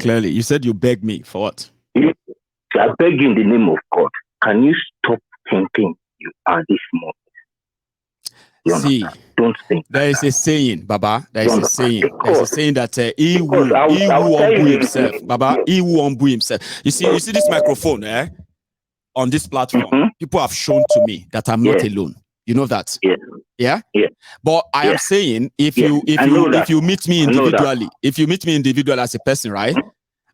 Clearly, you said you begged me for what? I beg you in the name of God, can you stop thinking you are this small? See, don't think there is a saying, Baba. There is a saying. There's a saying that he who humble himself, Baba, he who humble himself. You see this microphone, on this platform, people have shown to me that I'm not alone. You know that? Yeah. But I am saying, if you meet me individually, as a person, right?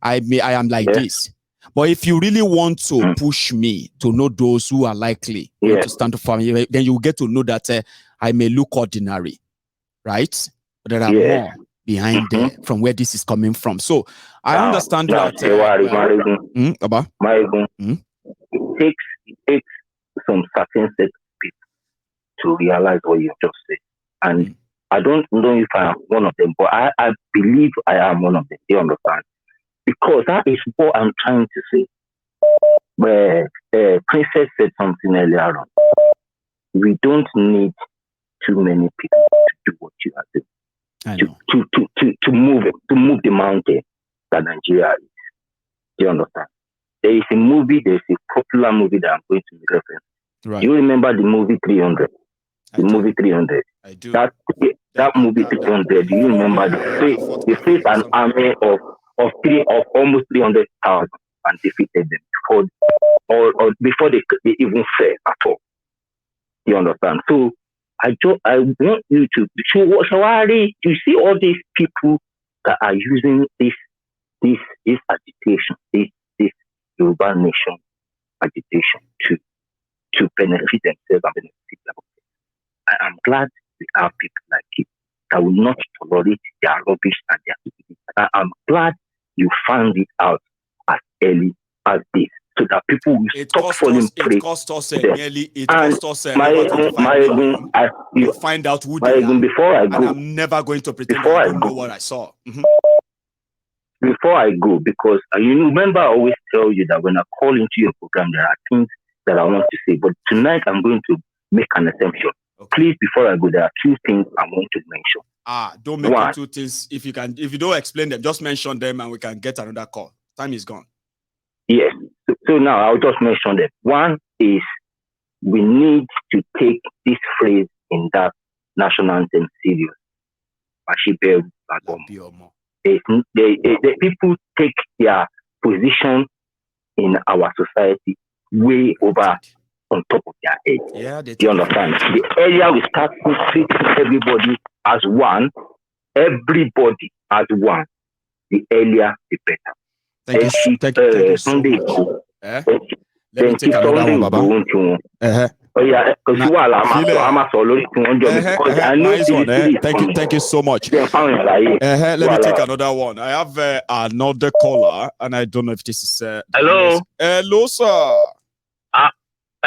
I am like this. But if you really want to push me to know those who are likely to stand up for me, then you get to know that I may look ordinary, right? But there are more behind there from where this is coming from. So I understand that. It takes some certain set of people to realize what you just said. And I don't know if I am one of them, but I believe I am one of them. Do you understand? Because that is what I'm trying to say. Where Princess said something earlier on. We don't need too many people to do what you are doing. To move the mountain that Nigeria is. Do you understand? There is a popular movie that I'm going to make reference. Right. Do you remember the movie 300? Movie 300. I do. That movie 300. Do you remember they faced an army of almost 300,000 and defeated them before they even fell at all. You understand? So I want you to you see all these people that are using this agitation, this Yoruba nation agitation to benefit themselves and benefit them. I am glad we have people like you that will not tolerate their rubbish and their stupidity. I am glad you found it out as early as this, so that people will stop falling prey. It cost us nearly. It cost us you find out who they are. Before I go, and I'm never going to pretend that I don't know what I saw. Before I go, because you remember I always tell you that when I call into your program, there are things that I want to say. But tonight I'm going to make an assumption. Okay. Please, before I go, there are two things I want to mention. Don't make it two things. If you don't explain them, just mention them and we can get another call. Time is gone. Yes. So now I'll just mention them. One is we need to take this phrase in that national anthem serious. The people take their position in our society way over on top of their head. Yeah, you understand? The area we start treating everybody as one, the earlier the better. Thank you so much. Let me take another one, Baba. Thank you so much. Let me take another one. I have another caller, and I don't know if this is hello. Hello, sir.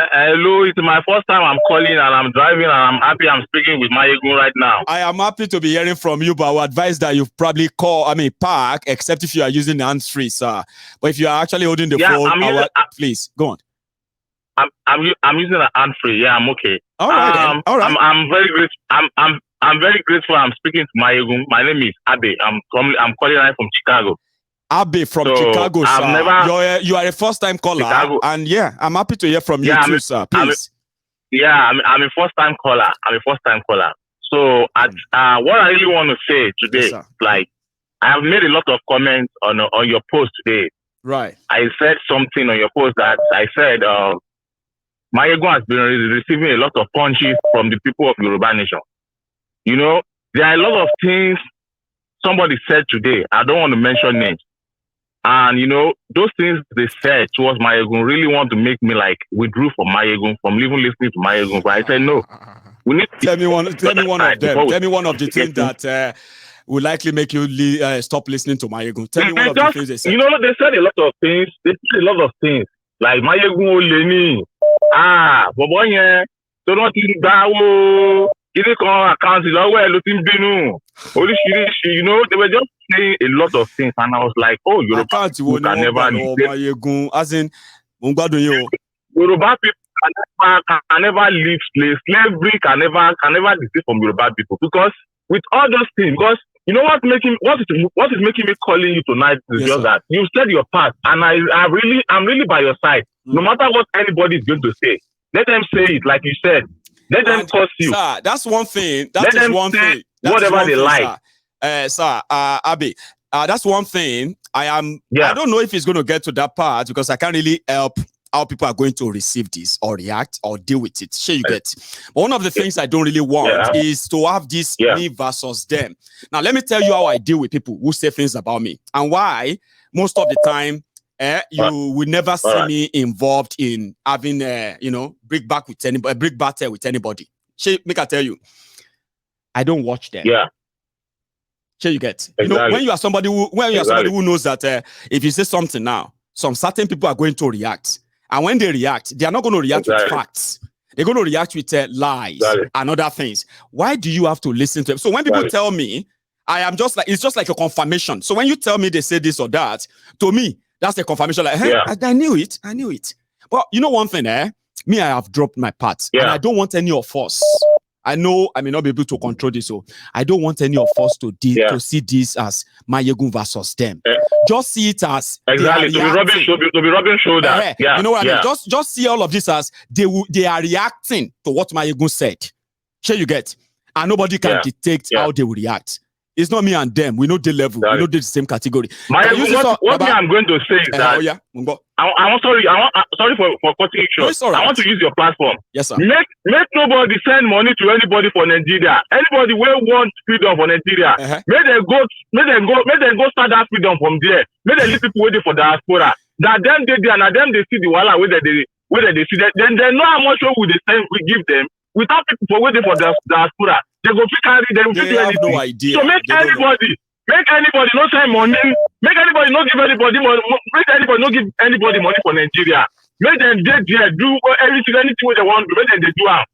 Hello, it's my first time I'm calling and I'm driving and I'm happy I'm speaking with Mayegun right now. I am happy to be hearing from you, but I would advise that you probably park, except if you are using the hands-free, sir. But if you are actually holding the phone, please, go on. I'm using an hands-free. Yeah, I'm okay. All right, all right. I'm very grateful. I'm very grateful I'm speaking to Mayegun. My name is Abe. I'm calling right from Chicago. Abe from Chicago, sir. You are a first-time caller, Chicago. And I'm happy to hear from you too, sir. Please. I'm a first-time caller. So, what I really want to say today, I have made a lot of comments on your post today. Right. I said something on your post that I said Mayegun has been receiving a lot of punches from the people of Yoruba Nation. You know, there are a lot of things somebody said today. I don't want to mention names. And, you know, those things they said towards Mayegun really want to make me withdraw from Mayegun, from even listening to Mayegun. But I said, no. We need tell me one of them. Tell me one of the things that will likely make you stop listening to Mayegun. Tell me one of the things they said. You know, they said a lot of things. Like Mayegun Oleni. Bobo yen. So don't think that you know, they were just saying a lot of things, and I was like, oh, Yoruba people can never Yoruba people can never leave slavery can never desist from Yoruba people, because with all those things, because You know what is making me calling you tonight is just that you said your part, and I'm really by your side. No matter what anybody is going to say, let them say it like you said. Let them curse you. Sir, that's one thing. Let them say whatever they like. Sir, Abi, that's one thing. I don't know if it's going to get to that part because I can't really help how people are going to receive this or react or deal with it. Sure, you get. But one of the things I don't really want is to have this me versus them. Now, let me tell you how I deal with people who say things about me and why most of the time you will never see me involved in having brick battle with anybody. Sure, make I tell you, I don't watch them. Yeah. Sure, you get. You know, when you are somebody who knows that if you say something now, some certain people are going to react. And when they react, they are not going to react with facts. They're going to react with lies and other things. Why do you have to listen to them? So when people tell me, it's just like a confirmation. So when you tell me they say this or that, to me, that's a confirmation. Like, hey, I knew it. But you know one thing, me, I have dropped my part. And I don't want any of us. I know I may not be able to control this, so I don't want any of us to see this as Mayegun versus them. Just see it as to be rubbing shoulders. You know what I mean? Just see all of this as they are reacting to what Mayegun said. Sure, you get, and nobody can detect how they will react. It's not me and them. We know the level. We know the same category. What I'm going to say is that I'm sorry for cutting it short. I want to use your platform. Yes, sir. Make nobody send money to anybody for Nigeria. Anybody will want freedom for Nigeria. May they go start that freedom from there. May they leave people waiting for diaspora. That them they there and them they see the wala where they see that. Then they know how much we give them without people for waiting for diaspora. They go carry them. They have no idea. So make anybody no send money. Make anybody not give anybody money. Make anybody not give anybody money for Nigeria. Make them get there, do anything they want to. Make them they do it.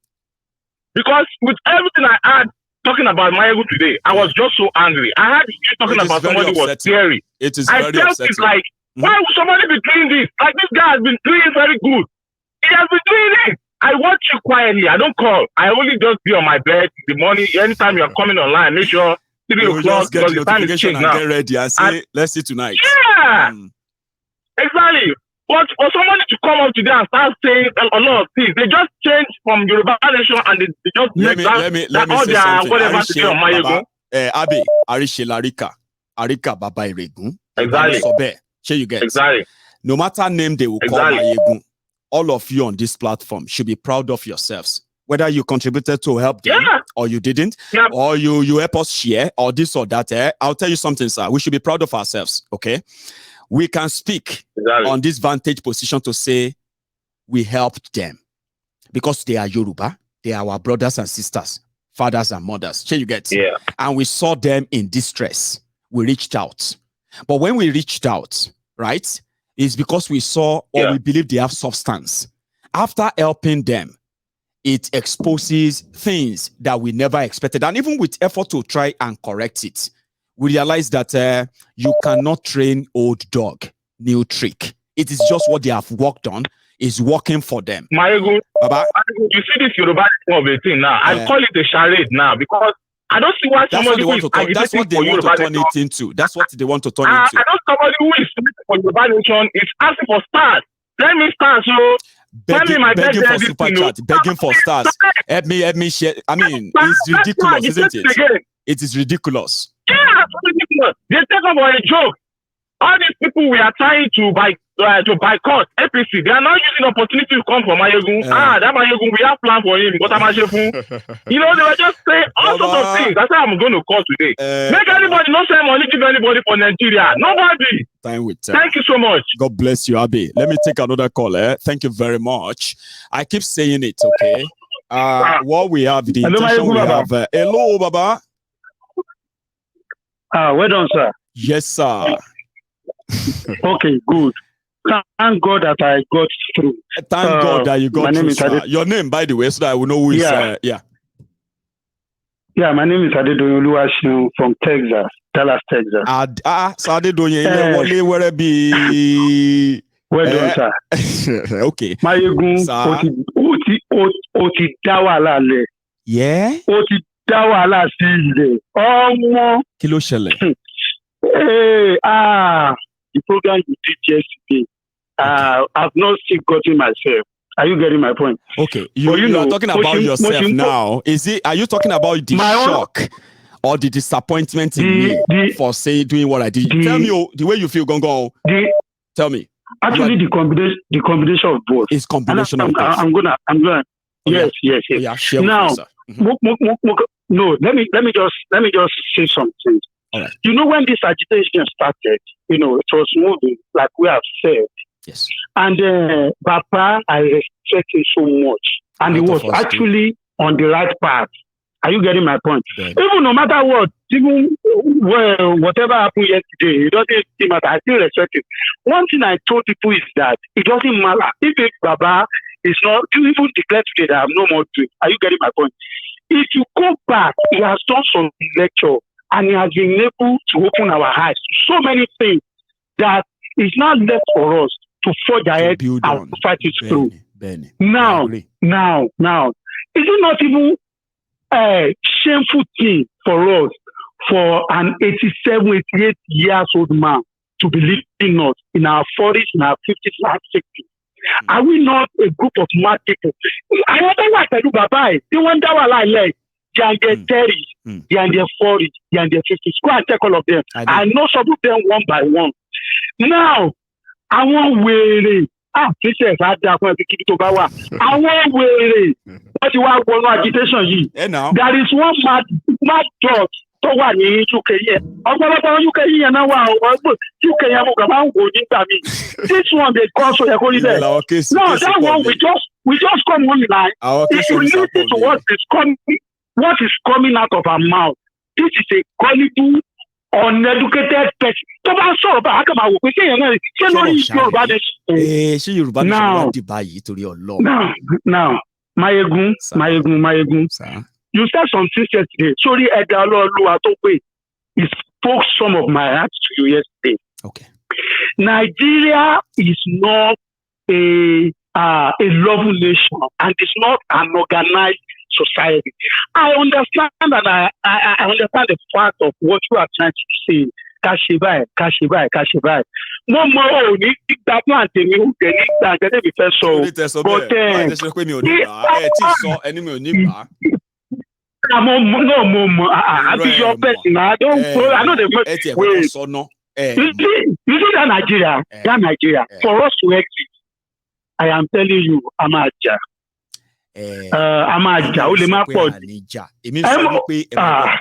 Because with everything I had talking about Mayegun today, I was just so angry. I had you talking about somebody who was scary. It is very upsetting. It's like, why would somebody be doing this? Like, this guy has been doing very good. He has been doing it. I watch you quietly. I don't call. I only just be on my bed in the morning. Anytime you're coming online, make sure 3 o'clock because the time is changed now. Get ready and say, let's see tonight. Yeah, exactly. But for somebody to come up today and start saying a lot of things, they just change from Yoruba Nation and they just let me say something. Whatever to say on Mayegun. Abi, Arishe Larika, Arika Baba Iregun. Exactly. Sure you get. Exactly. No matter name they will call Mayegun, all of you on this platform should be proud of yourselves. Whether you contributed to help them or you didn't, or you help us share or this or that. I'll tell you something, sir. We should be proud of ourselves, okay? We can speak on this vantage position to say we helped them because they are Yoruba. They are our brothers and sisters, fathers and mothers. Sure you get? Yeah. And we saw them in distress. We reached out. But when we reached out, right, it's because we saw or we believe they have substance. After helping them, it exposes things that we never expected. And even with effort to try and correct it, we realize that you cannot train old dog, new trick. It is just what they have worked on is working for them. Mayegun, you see this Yoruba of a thing now. I call it a charade now because I don't see why somebody who is that's what they want to turn it into. That's what they want to turn into. I know somebody who is for Yoruba Nation is asking for stars. Tell me stars, so begging for super chat, begging for stars. Help me share. I mean, it's ridiculous, isn't it? It is ridiculous. Yeah, it's ridiculous. They take about a joke. All these people we are trying to boycott APC, they are now using opportunity to come for Mayegun. That Mayegun, we have planned for him. But you know, they were just saying all sorts of things. That's how I'm going to call today. Make anybody not send money, give anybody for Nigeria. Nobody. Thank you so much. God bless you, Abi. Let me take another call. Thank you very much. I keep saying it, okay? What we have, the intention we have. Hello, Baba. Well done, sir. Yes, sir. Okay, good. Thank God that I got through. Thank God that you got through, sir. Your name, by the way, so that I will know who is. Yeah, my name is Adedoyin Oluwaseun from Texas, Dallas, Texas. So Adedoyin, where be? Well done, sir. Okay. Mayegun, Oti Dawala le. Yeah. dá wàhálà sí ilẹ̀ ọmọ. Kí ló ṣẹlẹ̀? The program you did yesterday, I've not still gotten myself. Are you getting my point? Okay, you are talking about yourself now. Are you talking about the shock or the disappointment in me for doing what I did? Tell me the way you feel, Gongo. Tell me. Actually, the combination of both. It's combination of both. I'm gonna. Yes. Yeah, share now, no. Let me just say something. All right. You know, when this agitation started, it was moving, like we have said. Yes. And Papa, I respect him so much. And he was actually on the right path. Are you getting my point? Yeah. Even no matter what, whatever happened yesterday, it doesn't matter. I still respect him. One thing I told people is that it doesn't matter. If Baba is not, you even declare today that I'm no more doing. Are you getting my point? If you go back, he has done some lecture and he has been able to open our eyes to so many things that is not left for us to forge ahead and fight it through. Now, is it not even a shameful thing for us, for an 87, 88 years old man to be leading us in our 40s, in our 50s, in our 60s? Are we not a group of mad people? I don't know what I do, Baba. They wonder what I like. They are in their 30s, they are in their 40s, they are in their 50s. Go and check all of them. I know some of them one by one. Now, I want wèrè. Christians á dá fún ẹbí kíbi tó bá wà. Àwọn wèrè wọ́n ti wá wọnú agitation yìí. There is one mad dog tó wà ní UK yẹn. Ọ̀pọ̀lọpọ̀ UK yẹn náà wà ọ̀pọ̀ UK yẹn mo kàn máa ń wò nígbà míì. This one dey cause so yẹ kó rí bẹ́ẹ̀. No, that one we just come online. If you listen to what is coming out of our mouth, this is a gullible, uneducated person. Tó bá ń sọ̀rọ̀ bá a kàn máa wò pé ṣé èèyàn náà ṣé lórí Yorùbá ni. Ṣé Yorùbá ni ṣe wá di báyìí torí Ọlọ́run? Now, Mayegun. You said something yesterday. Sorry, Ẹ̀dá Ọlọ́run tó pé. He spoke some of my heart to you yesterday. Okay. Nigeria is not a lawful nation and it's not an organized society. I understand and I understand the fact of what you are trying to say. Kashibai. Mo ò ní gbà plan tèmi ó jẹ́ nígbà gẹ́gẹ́ bí fẹ́ sọ. But I be your person. I know the way. You see that Nigeria, for us to exit, I am telling you, I'm a jà. Ó lè má pọ̀.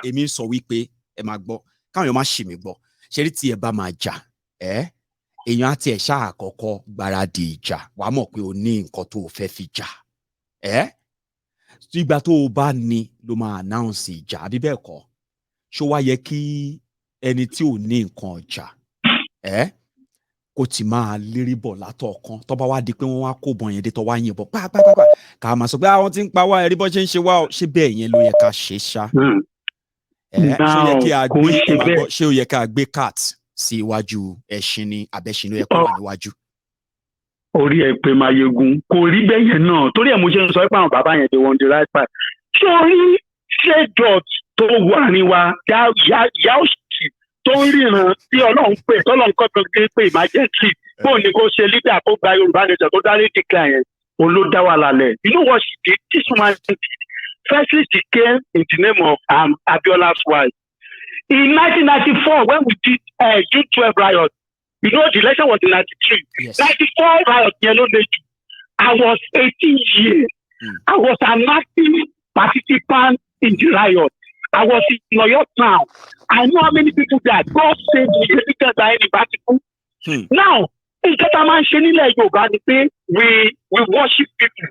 Èmi sọ wípé ẹ máa gbọ́ káwọn èèyàn má ṣì mí gbọ́ ṣe rí tí ẹ bá máa jà èèyàn àti ẹ̀ ṣáà àkọ́kọ́ gbáradì ìjà wàá mọ̀ pé o ní nǹkan tó o fẹ́ fi jà ìgbà tó o bá ní ló máa announce ìjà àbí bẹ́ẹ̀ kọ́ ṣó wá yẹ kí ẹni tí ò ní nǹkan ọjà kò tí máa lérí bọ̀ látọ̀ọ̀kan tó bá wá di pé wọ́n wá kó bọ̀ yẹn dé tó wá yìnbọn pàápàá ká máa sọ pé àwọn tí ń pa wá ẹ̀rí bọ́ ṣe ń ṣe wá ṣé bẹ́ẹ̀ yẹn ló yẹ ká ṣe ṣá ṣé ó yẹ ká gbé cat sí iwájú ẹṣin ní abẹ́ṣin ló yẹ kó wà níwájú. Orí ẹ pé Mayegun kò rí bẹ́ẹ̀ yẹn náà torí ẹ̀ mo ṣe ń sọ pé àwọn bàbá yẹn dey on the right path. Sórí ṣé dot tó wà ní wa yá òṣì tó ń ríran tí Ọlọ́run pè tọ́lọ́run kọ́ tó gbé pé emergency bóun ni kò ṣe leader tó gba Yorùbá nation tó dárí declare yẹn òun ló dá wà lálẹ́. You know what she did? This woman did. Firstly, she came in the name of Abiola's wife. In 1994, when we did June 12 riot, you know the election was in 93. Yes. 94 riot, I was 18 years. I was an active participant in the riot. I was in Oyo town. I know how many people died. God saved me every by anybody. Now, in Ketaman Shenile Yoruba, we worship people.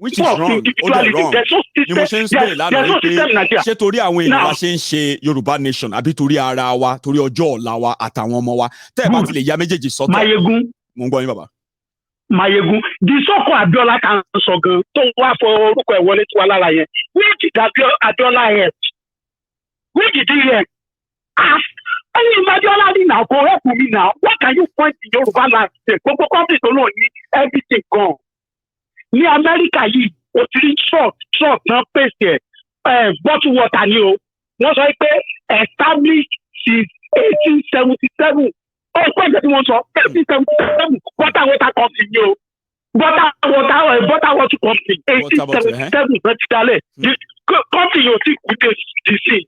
Which is wrong. There's no system in Nigeria. Ṣé torí àwọn èèyàn wa ṣe ń ṣe Yorùbá nation àbí torí ara wa torí ọjọ́ ọ̀la wa àtàwọn ọmọ wa tẹ́ ẹ bá ti lè ya méjèèjì sọ́tọ̀. Mayegun. Mo ń gbọ́ yín bàbá. Mayegun di sọ́kọ̀ Abiola kan sọ gan tó wá fọ orúkọ ẹ̀ wọlé tí wà lára yẹn. Where did Abiola help? Where did he help? Ẹyin Abiola ní now go help me now. What can you point in Yorùbá land? Gbogbo country tó náà ní everything gone. Ní Amẹ́ríkà yìí, o ti rí short náà pèsè ẹ̀ bottle water ni o wọ́n sọ pé established since 1877 ó pẹ́ ìgbà tí wọ́n sọ 1877 butter water company ni o butter water company 1877 náà ti dálẹ̀ company yóò ti kú dé sí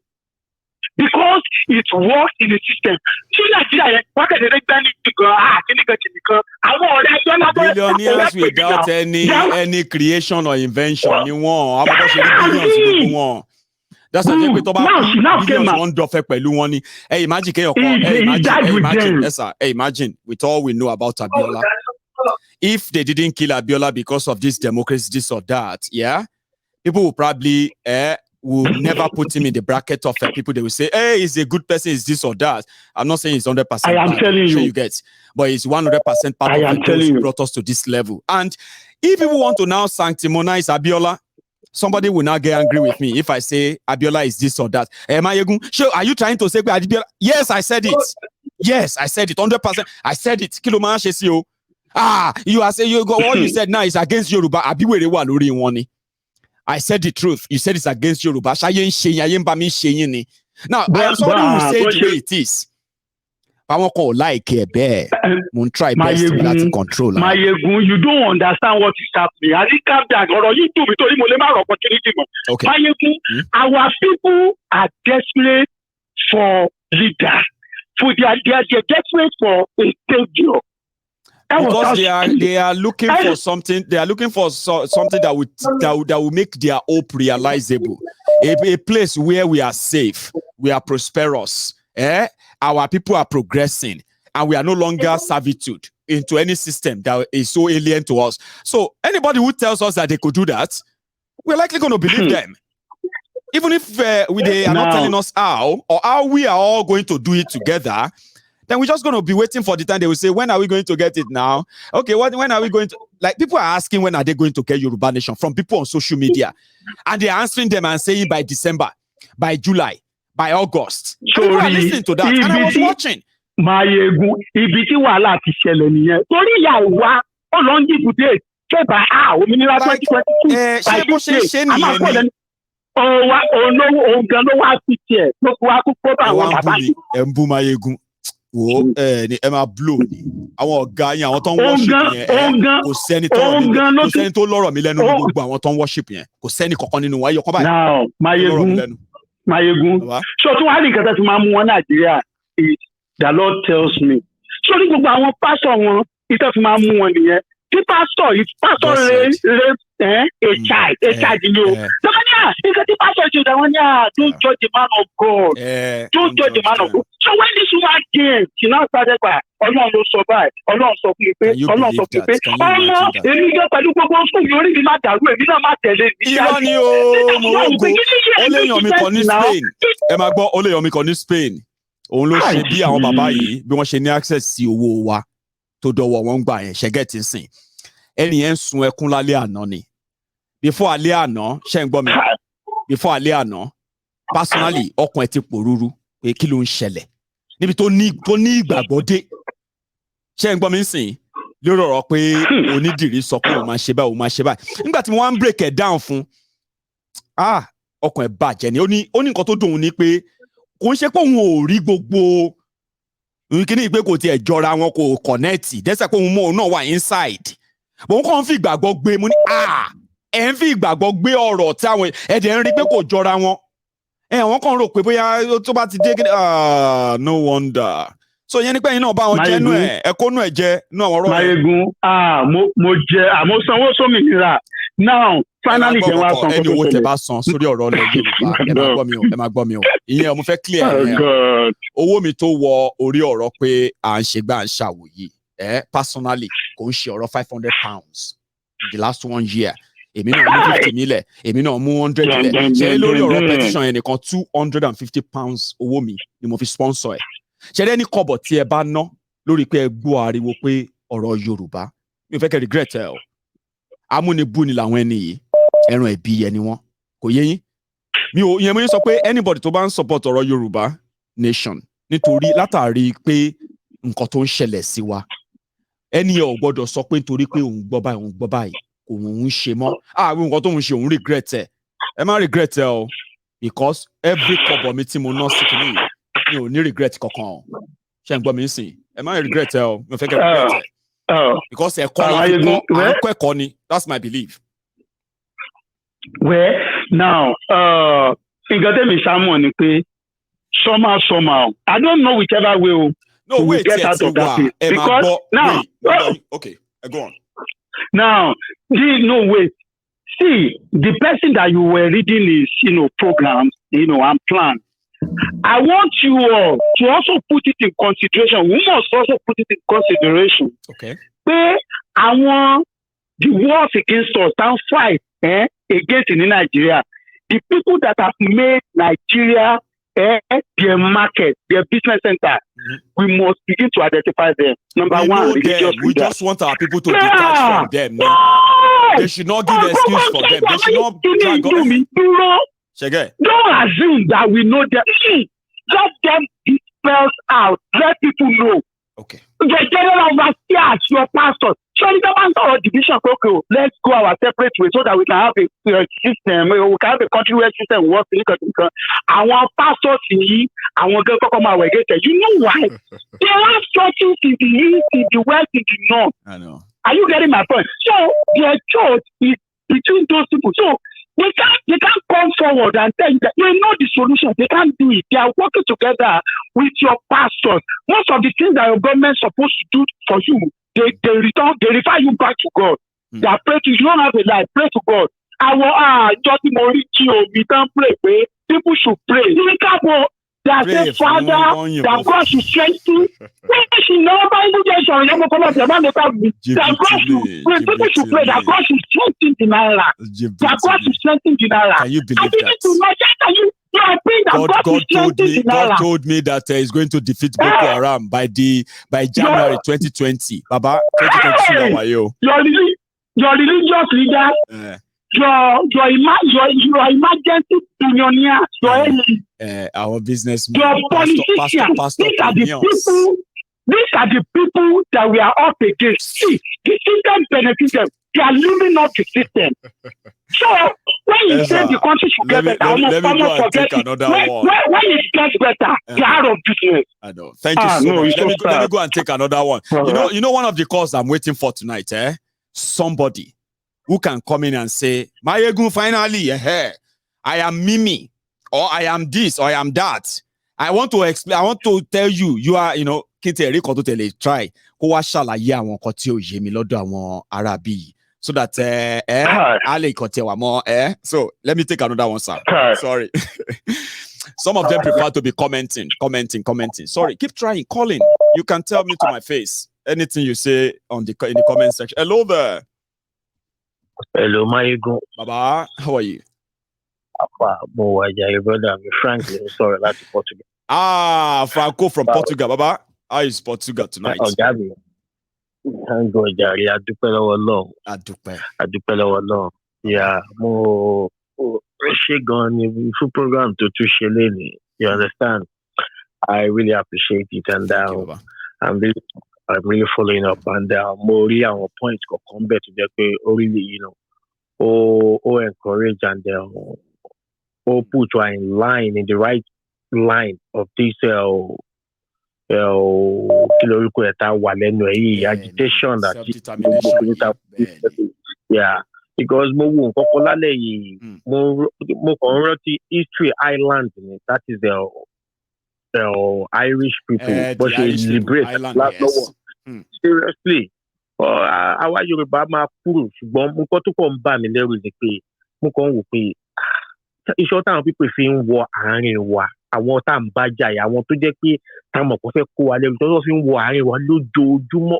because it works in the system. Tí Nàìjíríà yẹn wákàtí gbẹ́ni nìkan àwọn ọ̀rẹ́ ẹgbẹ́ billionaires without any creation or invention ni wọ́n àwọn tó ṣe ní billions gbogbo wọn. That's the thing pé tó bá billions wọ́n dọ̀fẹ́ pẹ̀lú wọn ni. Imagine kéèyàn kan imagine with all we know about Abiola. If they didn't kill Abiola because of this democracy, this or that, yeah, people will probably will never put him in the bracket of people. They will say, hey, he's a good person, he's this or that. I'm not saying he's 100%. I am telling you. You get, but he's 100% part of those who brought us to this level. And if people want to now sanctimonize Abiola, somebody will now get angry with me if I say Abiola is this or that. Sure, are you trying to say Abiola? Yes, I said it. Yes, I said it 100%. I said it. You are saying what you said now is against Yoruba. I said the truth. You said it's against Yoruba. Now, I am somebody who say the way it is. I won't call like it bear. Won't try best to control. Mayegun, you don't understand what is happening. I think you do opportunity. Okay. Mayegun, our people are desperate for leaders. They are desperate for a savior. Because they are looking for something. They are looking for something that will make their hope realizable. A place where we are safe, we are prosperous. Our people are progressing, and we are no longer servitude into any system that is so alien to us. So anybody who tells us that they could do that, we're likely going to believe them. Even if they are not telling us how, or how we are all going to do it together, then we're just going to be waiting for the time they will say, when are we going to get it now? Okay, when are we going to... Like, people are asking when are they going to get Yoruba Nation from people on social media. And they're answering them and saying by December, by July, by August. People are listening to that. And I was watching. Mayegun, ibiti wàhálà ti ṣẹlẹ̀ nìyẹn. Torí ìyá wa, ó lọ ń dìbò dé. Ṣé bá òmìnira 2022? Ṣé bó ṣe ṣe nìyẹn ni? Òun gan ló wá sí tiẹ̀. Ló fi wá kó bá àwọn bàbá yìí. Ẹ ń bú Mayegun. Wo ni ẹ máa blow ni àwọn ọ̀gá yẹn àwọn tó ń worship yẹn kò sẹ́ni tó lọ́rọ̀ mi lẹ́nu ní gbogbo àwọn tó ń worship yẹn kò sẹ́ni kankan nínú wa yọkọ báyìí. Mayegun so tí wọ́n á rí nǹkan tó ti máa mú wọn Nàìjíríà is the Lord tells me so ní gbogbo àwọn pásọ̀ wọn ìtọ́ fi máa mú wọn nìyẹn tí pásọ̀ rape a child ni o lọ́kàn ní nǹkan tí pásọ̀ ṣe ìdáwọ́ ní don't judge the man of God don't judge the man of God. So when this woman came, she now started by Ọlọ́run ló sọ báyìí, Ọlọ́run sọ fún mi pé, Ọlọ́run sọ fún mi pé, ọmọ èmi jẹ́ pẹ̀lú gbogbo fún mi orí mi máa dàrú, èmi náà máa tẹ̀lé mi. Irọ́ ni o, Morocco, ó lè yàn mí kan ní Spain. Ẹ máa gbọ́, ó lè yàn mí kan ní Spain. Òun ló ṣe bí àwọn bàbá yìí, bí wọ́n ṣe ní access sí owó wa tó dọwọ́ wọn gbà yẹn, ṣẹ́gẹ́ ti sìn. Ẹni yẹn ń sun ẹkún lálẹ́ àná ni. Before alẹ́ àná, ṣẹ́ ń gbọ́ mi, before alẹ́ àná, personally, ọkàn ẹ ti pòrúurú pé kí ló ń ṣẹlẹ̀. Níbi tó ní ìgbàgbọ́ dé ṣé ń gbọ́ mi sìn lórí ọ̀rọ̀ pé onídìrí sọ pé òun máa ṣe báyìí nígbà tí mo wá ń break it down fún ọkàn ẹ̀ bàjẹ́ ni ó ní nǹkan tó dùn ún ni pé kò ń ṣe pé òun ò rí gbogbo kíní pé kò tiẹ̀ jọra wọn kò connect dẹ́sẹ̀ pé òun mọ̀ òun náà wà inside òun kàn ń fi ìgbàgbọ́ gbé mo ní ẹ̀ ń fi ìgbàgbọ́ gbé ọ̀rọ̀ tí àwọn ẹ̀dẹ̀ ń rí pé kò jọra wọn wọ́n kàn rò pé bóyá tó bá ti dé no wonder so yẹn ni pé yín náà bá wọn jẹ́ nú ẹ̀ ẹ̀kọ́ nú ẹ̀ jẹ́ nú àwọn ọ̀rọ̀ rẹ̀. Mayegun mo jẹ àmọ́ sanwó sómìnira now finally jẹ́ wá san ẹni owó tẹ bá san sórí ọ̀rọ̀ ilẹ̀ Yorùbá ẹ máa gbọ́ mi o ìyẹn mo fẹ́ clear ẹ̀ owó mi tó wọ orí ọ̀rọ̀ pé à ń ṣe gbà ń ṣàwòyí personally kò ń ṣe ọ̀rọ̀ £500 the last 1 year. Èmi náà mú 50 nílẹ̀, èmi náà mú 100 nílẹ̀. Ṣé lórí ọ̀rọ̀ petition yẹn nìkan £250 owó mi ni mo fi sponsor ẹ̀. Ṣé ẹni kọ́bọ̀ tí ẹ bá ná lórí pé ẹ gbọ́ ariwo pé ọ̀rọ̀ Yorùbá mi ò fẹ́ kẹ́ regret ẹ o. Amúnibú ni làwọn ẹni yìí, ẹran ẹ̀bí yẹn ni wọ́n. Kò yé yín? Ìyẹn mo yín sọ pé anybody tó bá ń support ọ̀rọ̀ Yorùbá nation nítorí látàrí pé nǹkan tó ń ṣẹlẹ̀ sí wa. Ẹni ẹ ò gbọ́dọ̀ sọ pé nítorí pé òun gbọ́ báyìí òun ṣe mọ́ àwọn nǹkan tó ń ṣe òun regret ẹ má regret ẹ o because every couple meeting mo not sick me. You no regret kokon. She ngbo mi sin. E ma regret e o. No fake regret e. Because e call la that's my belief. Well, now, you got them someone pay somehow. I don't know whichever way we get out of that place. Because now, okay, go on. Now, no wait. See, the person that you were reading is, programs, and plans. I want you all to also put it in consideration. We must also put it in consideration. Okay. Pé àwọn the wars against us don't fight against in Nigeria. The people that have made Nigeria their market, their business center, we must begin to identify them. Number one, we just want our people to detach from them. No? They should not give excuse for them. They should not drag on. Don't assume that we know them. Let them spells out. Let people know. Okay. The general overseers, your pastors. So the our division, okay, let's go our separate way so that we can have a system. We can have a country where system works. Our pastors, our come our way. You know why? There are churches in the east, in the west, in the north. I know. Are you getting my point? So their church is between those people. So they can't come forward and tell you that they know the solution. They can't do it. They are working together with your pastors. Most of the things that your government is supposed to do for you, they refer you back to God. They are praying to you. You don't have a life. Pray to God. We can't pray. People should pray. That say, Father, that God should strengthen. People should pray that God should strengthen the naira. That God should strengthen the naira. Can you believe that? God told me that he's going to defeat Boko Haram by January 2020. Baba, 2022. Your religious leader. Your emergency billionaires, our businessmen, your politicians, these are the people that we are up against. See, the system benefits them. They are living up the system. So when you say the country should get better, let me go and take another one. When it gets better, they are out of business. I know. Thank you so much. Let me go and take another one. You know one of the calls I'm waiting for tonight, somebody who can come in and say, Mayegun, finally, I am Mimi, or I am this, or I am that. I want to explain, I want to tell you, you are, try, so that, so let me take another one, sir. Sorry. Some of them prefer to be commenting. Sorry, keep trying, calling. You can tell me to my face anything you say in the comment section. Hello there. Hello, Mayegun. Baba, how are you? Your brother, I'm Franklin. Sorry, that's Portugal. Franco from Portugal. Baba, how is Portugal tonight? Oh, Gabby. Thank God, Jerry. I do long. Yeah, more full program to Sheleni. You understand? I really appreciate it, and I'm really following up, and more on points go come back to the really, encourage and put you in line, in the right line of this agitation that because history island, that is the Irish people, but they liberate seriously. Our Yoruba máa kúrò ṣùgbọ́n mo kọ́ tó kọ́ ń bà mí lẹ́rù ni pé mo kàn ń wò pé iṣẹ́ táwọn pípé fi ń wọ àárín wa, àwọn tá à ń bá jà yà, àwọn tó jẹ́ pé táwọn ọ̀pọ̀ fẹ́ kó wa lẹ́rù tó fi ń wọ àárín wa lójoojúmọ́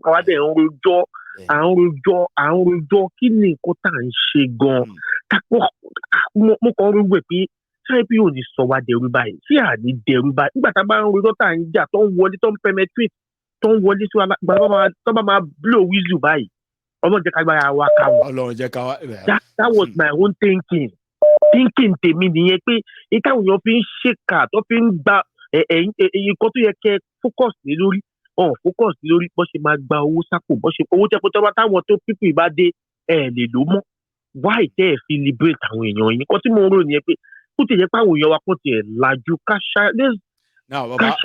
àwa dẹ̀ ń rojọ́ kí ni nǹkan tá à ń ṣe gan-an. Mo kàn ń rò pé ṣáà bí yóò ní sọ wá dẹrú báyìí, ṣé àní dẹrú báyìí nígbà tá a bá ń rojọ́ tá à ń jà tó ń wọlé tó ń penetrate tó ń wọlé sí wa tó bá máa blow whistle báyìí ọlọ́run jẹ́ ká gbára wa ká wọ̀. That was my own thinking tèmi nìyẹn pé ìtàwọn èèyàn fi ń ṣèkà tó fi ń gba nǹkan tó yẹ kẹ́ focus lé lórí focus lé lórí bó ṣe máa gba owó sápò bó ṣe owó tẹ́pọ̀ táwọn tó pípì bá dé lè lò mọ́ why tẹ́ ẹ̀ fi liberate àwọn èèyàn yìí nǹkan tí mo ń rò nìyẹn pé kó ti yẹ pé àwọn èèyàn wa kò tiẹ̀ lajú Now, Baba,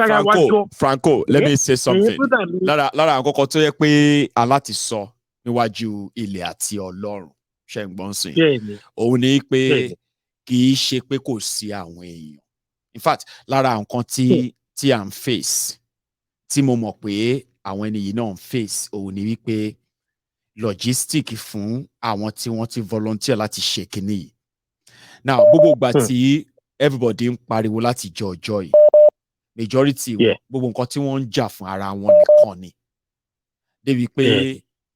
Franco, let me say something. Lára àkọ́kọ́ tó yẹ pé aláti sọ níwájú ilẹ̀ àti Ọlọ́run ṣe ń gbọ́n sìn. Òun ni pé kì í ṣe pé kò sí àwọn èèyàn. In fact, lára nǹkan tí à ń face tí mo mọ̀ pé àwọn ẹni yìí náà ń face òun ni wípé logistic fún àwọn tí wọ́n ti volunteer láti ṣe kinní yìí. Now, gbogbo ìgbà tí everybody ń pariwo láti jọ ọjọ́ yìí, majority wọn gbogbo nǹkan tí wọ́n ń jà fún ara wọn nìkan ni. Débi pé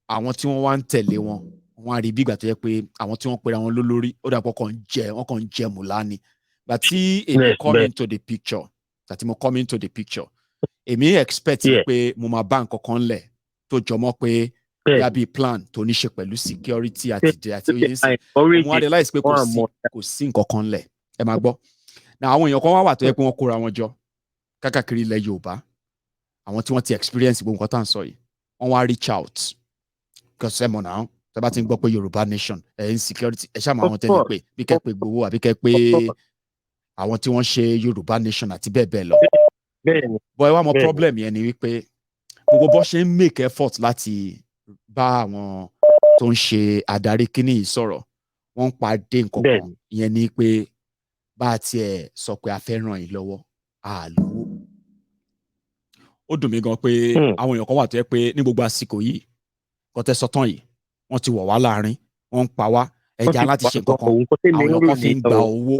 àwọn tí wọ́n wá ń tẹ̀lé wọn, wọ́n á rí bí ìgbà tó yẹ pé àwọn tí wọ́n pera wọn lólórí, ó dàpọ̀ wọ́n kàn ń jẹ mùlá ni. Gbà tí èmi come into the picture, àti mo come into the picture, èmi expect pé mo máa bá nǹkan kan lẹ̀ tó jọmọ́ pé yà bí plan tó ní ṣe pẹ̀lú security àti oyè sí. Mo wá realize pé kò sí nǹkan kan lẹ̀. Ẹ máa gbọ́. Na àwọn èèyàn kan wà tó yẹ pé wọ́n kóra wọn jọ kákàkiri ilẹ̀ Yorùbá, àwọn tí wọ́n ti experience gbogbo nǹkan tá à ń sọ yìí, wọ́n wá reach out because ẹ mọ̀ náà tẹ́ bá ti ń gbọ́ pé Yorùbá nation insecurity ẹ ṣáà mọ àwọn tẹ́lẹ̀ pé bí kẹ́ pé gbowó àbí kẹ́ pé àwọn tí wọ́n ṣe Yorùbá nation àti bẹ́ẹ̀ bẹ́ẹ̀ lọ. Bọ́ ẹ wá mọ problem yẹn ni wípé gbogbo bó ṣe ń make effort láti bá àwọn tó ń ṣe adarí kíní yìí sọ̀rọ̀, wọ́n ń pàdé nǹkan kan ìyẹn ni pé bá a tiẹ̀ sọ pé a fẹ́ ràn yín lọ́wọ́ àlówó. Ó dùn mí gan pé àwọn èèyàn kan wà tó yẹ pé ní gbogbo àsìkò yìí kọ́tẹ́ sọ́tàn yìí wọ́n ti wọ̀ wá láàrin, wọ́n ń pa wá ẹja láti ṣe nǹkan kan, àwọn èèyàn kan fi ń gba owó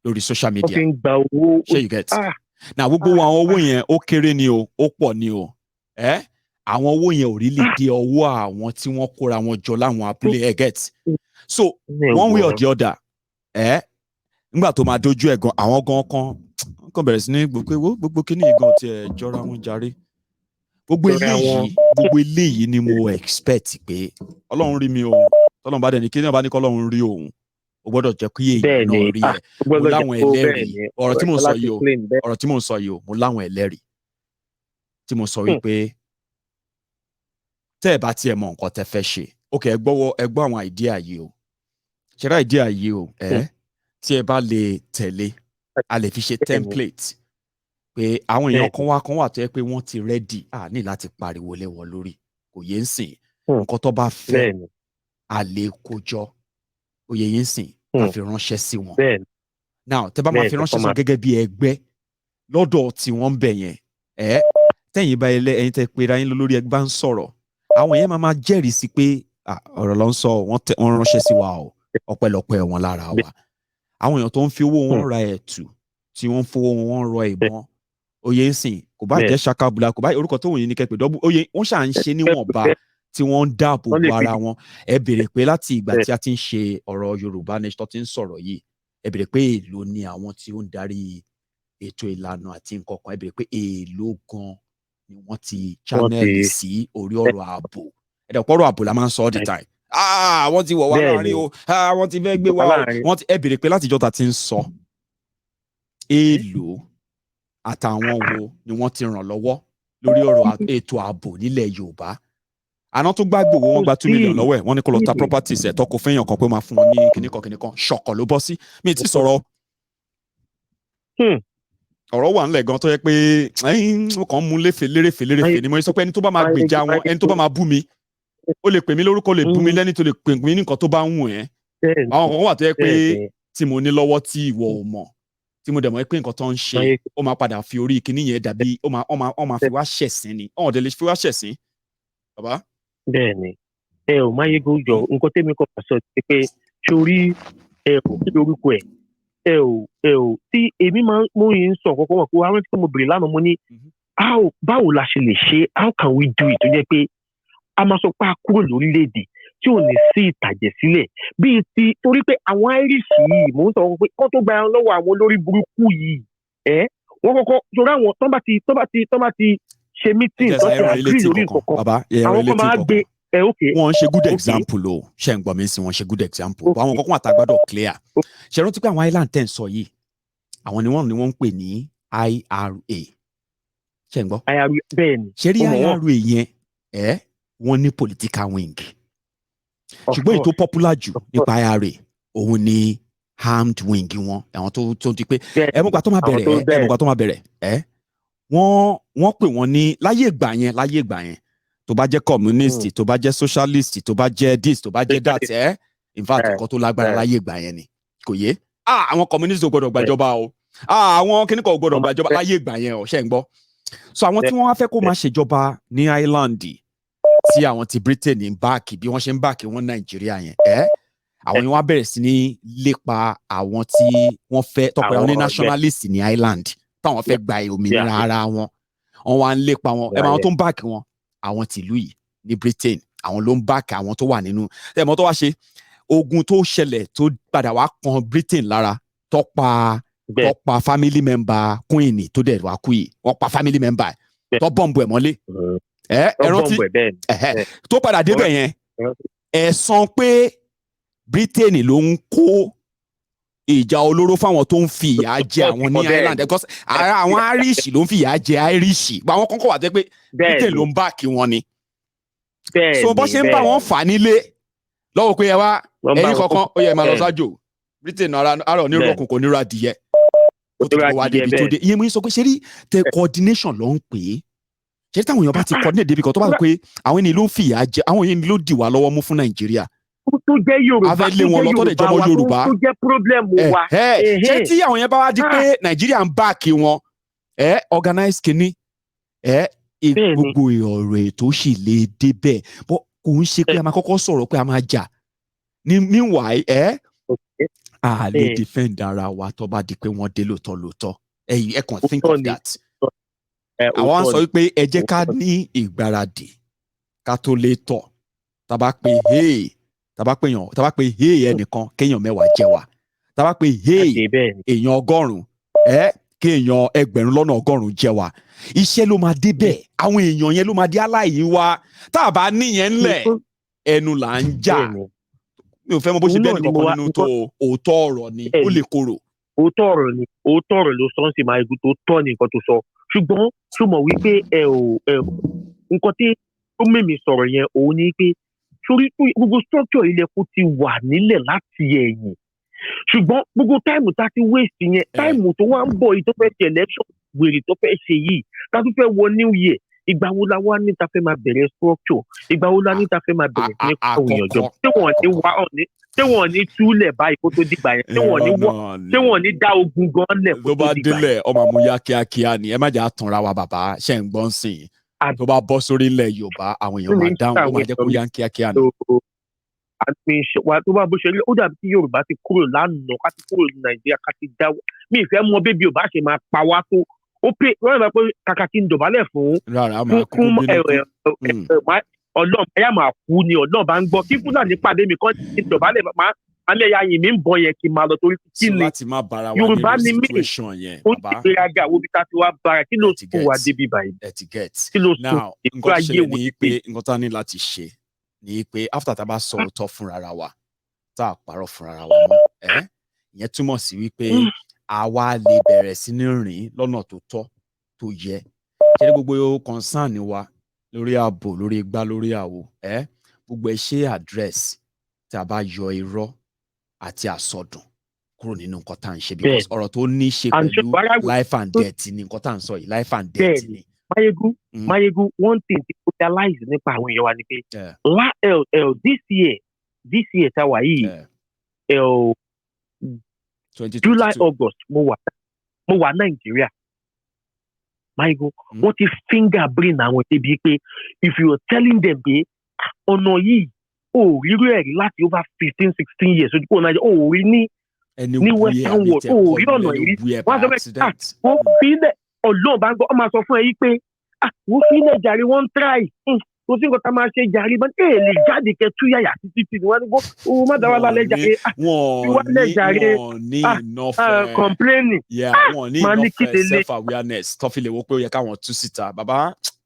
lórí social media. Ṣé you get? Na gbogbo àwọn owó yẹn ó kéré ni o, ó pọ̀ ni o. Àwọn owó yẹn ò rí lè dé ọwọ́ àwọn tí wọ́n kóra wọn jọ láwọn abúlé ẹ̀ get. So one way or the other, nígbà tó máa dojú ẹ̀ gan, àwọn gan kan bẹ̀rẹ̀ sí ní gbogbo kíní gan tí ẹ jọra wọn jàre. Gbogbo eléyìí ni mo expect pé Ọlọ́run rí mi o. Tọ́lọ́run bá dẹ̀ ní kí ní bá ní kọ́ Ọlọ́run rí òun, ó gbọ́dọ̀ jẹ́ kí èèyàn náà rí ẹ. Mo láwọn ẹlẹ́rìí. Ọ̀rọ̀ tí mo ń sọ yìí o, mo láwọn ẹlẹ́rìí. Tí mo sọ wípé tẹ́ ẹ bá tiẹ̀ mọ nǹkan tẹ́ fẹ́ ṣe. Okay, ẹ gbọ́ àwọn idea yìí o. Ṣẹ́ra idea yìí o, tí ẹ bá lè tẹ̀lé, a lè fi ṣe template pé àwọn èèyàn kan wà tó yẹ pé wọ́n ti ready ní láti pariwo lé wọn lórí, kò yé ń sìn nǹkan tó bá fẹ́ a lè kójọ, ó yé yín sìn a fi ránṣẹ́ sí wọn. Now tẹ́ bá máa fi ránṣẹ́ sí wọn gẹ́gẹ́ bí ẹgbẹ́ lọ́dọ̀ tí wọ́n ń bẹ̀ yẹn, tẹ́yìn bá ẹ̀yin tẹ́ pera yín lórí ẹgbẹ́ bá ń sọ̀rọ̀, àwọn yẹn máa jẹ́rìí sí pé ọ̀rọ̀ ló ń sọ, wọ́n ránṣẹ́ sí wa o, ọpẹ́lọpẹ́ wọn lára wa. Àwọn èèyàn tó ń fi owó wọn ra ẹ̀tù, tí wọ́n ń fowó wọn rọ ìbọn, oyè ń sìn, kò bá jẹ́ ṣakabula, kò bá orúkọ tó wọ̀nyí ní kẹ́pẹ́ dọ́bù, oyè wọ́n ṣà ń ṣe níwọ̀nba tí wọ́n ń dáàbò bo ara wọn. Ẹ béèrè pé láti ìgbà tí a ti ń ṣe ọ̀rọ̀ Yorùbá nation tó ti ń sọ̀rọ̀ yìí, ẹ béèrè pé èèlò ni àwọn tí ó ń darí ètò ìlànà àti nǹkan kan, ẹ béèrè pé èèlò gan ni wọ́n ti channel sí orí ọ̀rọ̀ ààbò. Ẹ̀dẹ̀ ọ̀rọ̀ ààbò la máa ń sọ all the time. Wọ́n ti wọ̀ wá láàrin o, wọ́n ti fẹ́ gbé wá o, ẹ béèrè pé láti ìjọ́ ta ti ń sọ èèlò àtàwọn wo ni wọ́n ti ràn lọ́wọ́ lórí ọ̀rọ̀ ètò ààbò nílẹ̀ Yorùbá. Àná tó gbàgbé owó wọn gba 2 million lọ́wọ́ ẹ̀, wọ́n ní kó lọ ta properties ẹ̀ tọ́kọ fẹ́yàn kan pé máa fún wọn ní kìnnìkan ṣọ̀kọ̀ ló bọ́ sí. Mi ti sọ̀rọ̀ ọ̀rọ̀ wà ńlẹ̀ gan tó yẹ pé wọ́n kàn ń mú lérèfé ni mo sọ pé ẹni tó bá máa gbèjà wọn, ẹni tó bá máa bú mi, ó lè pè mí lórúkọ, lè bú mi lẹ́ni tó lè pè mí ní nǹkan tó bá ń wù ẹ́. Àwọn kan wà tó yẹ pé tí mo ní lọ́wọ́ tí ìwọ ò mọ̀, tí mo dẹ̀ mọ̀ pé nǹkan tó ń ṣe ó máa padà fi orí kinní yẹn dàbí ó máa fi wá ṣẹ̀sín ni, ọ̀hún dẹ̀ lè fi wá ṣẹ̀sín. Bàbá. Bẹ́ẹ̀ni, ò Máyégún jọ nǹkan tẹ́mi kọ́ sọ pé sórí kò kí lórúkọ tí èmi máa mú yín sọ kọ́kọ́ wọn kó wá rántí pé mo bèrè lánàá mo ní báwo la ṣe lè ṣe, how can we do it tó jẹ́ pé a máa sọ pé a kúrò lórílẹ̀‐èdè tí ò ní sí ìtàjẹ̀ sílẹ̀ bíi ti torí pé àwọn Irish yìí mò ń sọ pé kọ́ tó gba ẹran lọ́wọ́ àwọn olórí burúkú yìí wọ́n kọ́kọ́ torí àwọn tó bá ti ṣe meeting tó ti agree lórí nǹkan àwọn kan máa gbé wọ́n ṣe good example o ṣe ń gbọ́ mi sí wọ́n ṣe good example àwọn kankan àtàgbàdo clear ṣe rántí pé àwọn island ten sọ yìí àwọn ni wọ́n ń pè ní IRA ṣe ń gbọ́ bẹ́ẹ̀ ni ṣe rí IRA yẹn wọ́n ní political wing ṣùgbọ́n èyí tó popular jù nípa IRA òun ni armed wing wọn àwọn tó di pé ẹ̀mùgbà tó máa bẹ̀rẹ̀ wọ́n pè wọ́n ní láyé ìgbà yẹn tó bá jẹ́ communist tó bá jẹ́ socialist tó bá jẹ́ this tó bá jẹ́ that in fact nǹkan tó lágbára láyé ìgbà yẹn ni kò yé àwọn communist ò gbọdọ̀ gbàjọba o àwọn kíníkà ò gbọdọ̀ gbàjọba láyé ìgbà yẹn o ṣe ń gbọ́ so àwọn tí wọ́n wá fẹ́ kó máa ṣèjọba ní Ireland tí àwọn ti Britain ń báàkì bí wọ́n ṣe ń báàkì wọn Nàìjíríà yẹn àwọn yẹn wá bẹ̀rẹ̀ sí ní lépa àwọn tí wọ́n fẹ́ tọpẹ́ àwọn ní nationalists ní Ireland táwọn fẹ́ gba òmìnira ara wọn wá ń lépa wọn ẹ̀ máa wọn tó ń báàkì wọn àwọn tìlú yìí ní Britain àwọn ló ń báàkì àwọn tó wà nínú ẹ̀mọ́ tó wá ṣe ogun tó ṣẹlẹ̀ tó padà wá kan Britain lára tọ́pa family member Queen tó dẹ̀ wá kú yìí wọ́n pa family member tó bọ́ǹbù ẹ̀ mọ́lé rántí tó padà débẹ̀ yẹn ẹ̀sán pé Britain ló ń kó ìjà olóró fáwọn tó ń fi ìyà jẹ àwọn ní Ireland because àwọn Irish ló ń fi ìyà jẹ Irish àwọn kan kọ́ wà tẹ́ pé Britain ló ń báàkì wọn ni so bó ṣe ń bá wọn fà nílé lọ́wọ́ pé ẹ wá ẹ̀yin kankan ó yẹ máa lọ sájò Britain ara onírọ̀kùn kò nírọ̀ adìyẹ ó ti kọ́ wá débi tó dé ìyẹn mo ń sọ pé ṣe rí the coordination ló ń pè é ṣe táwọn èèyàn bá ti coordinate débi kan tó bá sọ pé àwọn ènìyàn ló ń fìyà jẹ àwọn èèyàn ló dì wá lọ́wọ́ mú fún Nàìjíríà tó jẹ́ Yorùbá tó jẹ́ Yorùbá tó jẹ́ problem wa ṣé tí àwọn yẹn bá wá di pé Nàìjíríà ń báàkì wọn organize kìíní gbogbo ọ̀rọ̀ ètò sì lè débẹ̀ bó kò ń ṣe pé a máa kọ́kọ́ sọ̀rọ̀ pé a máa jà ní meanwhile a lè defend ara wa tó bá di pé wọ́n dé lóòótọ́ ẹ kàn think of that àwọn sọ wípé ẹ jẹ́ ká ní ìgbáradì ká tó lè tọ̀ tá bá pé ẹnìkan kéèyàn mẹ́wàá jẹ wá tá bá pé èèyàn 100 kéèyàn 1,000 jẹ wá iṣẹ́ ló máa dé bẹ́ẹ̀ àwọn èèyàn yẹn ló máa di aláìyí wa tá a bá níyẹn ńlẹ̀ ẹnu là ń jà mi ò fẹ́ mọ bó ṣe bẹ́ẹ̀ ní kankan nínú tó òótọ́ ọ̀rọ̀ ni ó lè korò. òótọ́ ọ̀rọ̀ ló sọ ń sì máa igun tó tọ́ ní nǹkan tó sọ ṣùgbọ́n tó mọ̀ wípé nǹkan tí ó mèmí sọ̀rọ̀ yẹn òun ni pé sórí gbogbo structure ilẹ̀ kó ti wà nílẹ̀ láti ẹ̀yìn ṣùgbọ́n gbogbo táìmù tá a ti waste yẹn táìmù tó wá ń bọ̀ yìí tó fẹ́ ṣe election wèrè tó fẹ́ ṣe yìí tá a tún fẹ́ wọ new year ìgbà wo la wá ní ta fẹ́ máa bẹ̀rẹ̀ structure ìgbà wo la ní ta fẹ́ máa bẹ̀rẹ̀ ní káwọn èèyàn jọ ṣé wọ́n ní túlẹ̀ báyìí kó tó dìgbà yẹn ṣé wọ́n ní dá ogun gan lẹ̀ kó tó dìgbà yẹn. tó bá délẹ̀ ọmọ àmúyá kíákíá ni ẹ má jà tanra wa bàbá ṣe ń gbọ́n sìn tó bá bọ́ sórí ilẹ̀ Yorùbá àwọn èèyàn máa dáhùn ó máa jẹ́ kó yá kíákíá ni. tó bá bó ṣe rí ó dàbí tí Yorùbá ti kúrò lánàá ká ti kúrò ní Nàìjíríà ká ti dá mi ìfẹ́ mọ bébí ò bá ṣe máa pa wá tó ó pè wọ́n yóò bá pé kàkà kí n dọ̀bálẹ̀ fún Ọlọ́run ẹ̀yà máa kú ni Ọlọ́run bá ń gbọ́ kí Fúlàní pàdé mi kọ́ kí n dọ̀bálẹ̀ máa alẹ́ ya yìí mi ń bọ̀ yẹn kí n máa lọ torí kí ni Yorùbá ni mí ó ti gbéraga wo bí ta ti wá bára kí ló sùn wá débi báyìí kí ló sùn ìgbà ayé wo ni pé. nǹkan tá a ní láti ṣe ni pé after tá a bá sọ òótọ́ fúnra wa tá a parọ́ fúnra wa mọ́ ìyẹn túmọ̀ sí wípé àwa lè bẹ̀rẹ̀ sí ní rìn lọ́nà tó tọ́ tó yẹ ṣé gbogbo concern wa lórí ààbò lórí igbá lórí àwo gbogbo ẹ ṣe address tí a bá yọ irọ́ àti àsọdùn kúrò nínú nǹkan tá à ń ṣe because ọ̀rọ̀ tó ní ṣe pẹ̀lú life and death ni nǹkan tá à ń sọ yìí life and death ni. Mayegun one thing to realize nípa àwọn èèyàn wa ni pé this year tá a wà yìí July August mo wà Nàìjíríà Mayegun wọ́n ti finger brain àwọn débi pé if you are telling them pé ọ̀nà yìí ò rírú ẹ̀rí láti over 15-16 years ojú kò náà jẹ́ ò rí ní western world ò rí ọ̀nà yìí wọ́n sọ pé wọ́n fi ilẹ̀ Ọlọ́run bá ń gbọ́ ọ máa sọ fún ẹ yìí pé wọ́n fi ilẹ̀ jàre wọ́n ń try kò sí nǹkan tá a máa ṣe jàre bá lè jáde kẹ tú yàyà títí tí wọ́n ní kó owó má dáwọ́ lálẹ́ jàre wọ́n lẹ̀ jàre complaining wọ́n ní enough self awareness tó fi lè wo pé ó yẹ káwọn tú síta bàbá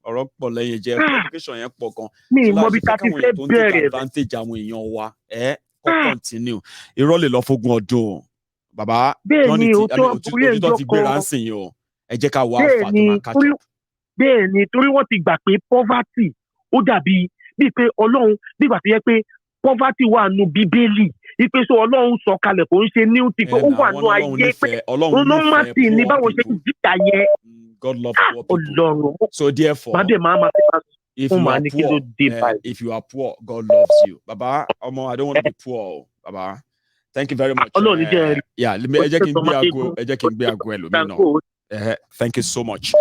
ọ̀rọ̀ pọ̀ lẹ́yìn jẹ́ communication yẹn pọ̀ gan mi mọ bí ta ti fẹ́ bẹ̀rẹ̀ advantage àwọn èèyàn wa kó continue irọ́ lè lọ fógun ọdún bàbá bẹ́ẹ̀ni òtítọ́ ti gbéra ń sìn yìí o ẹ jẹ́ ká wá àfà tó máa kájọ. bẹ́ẹ̀ni torí wọ́n ti gbà pé poverty ó dàbí bíi pé Ọlọ́run nígbà tó yẹ pé poverty wà nù bíbélì ipe so Ọlọ́run sọ kalẹ̀ kò ń ṣe new thing pé ó wà nù ayé pé Ọlọ́run sì ní báwo ṣe jíjà yẹn. God love poor people. Ọlọ́run. So therefore, if you are poor, God loves you. Baba, I don't want to be poor, Baba. Thank you very much. Yeah, thank you so much.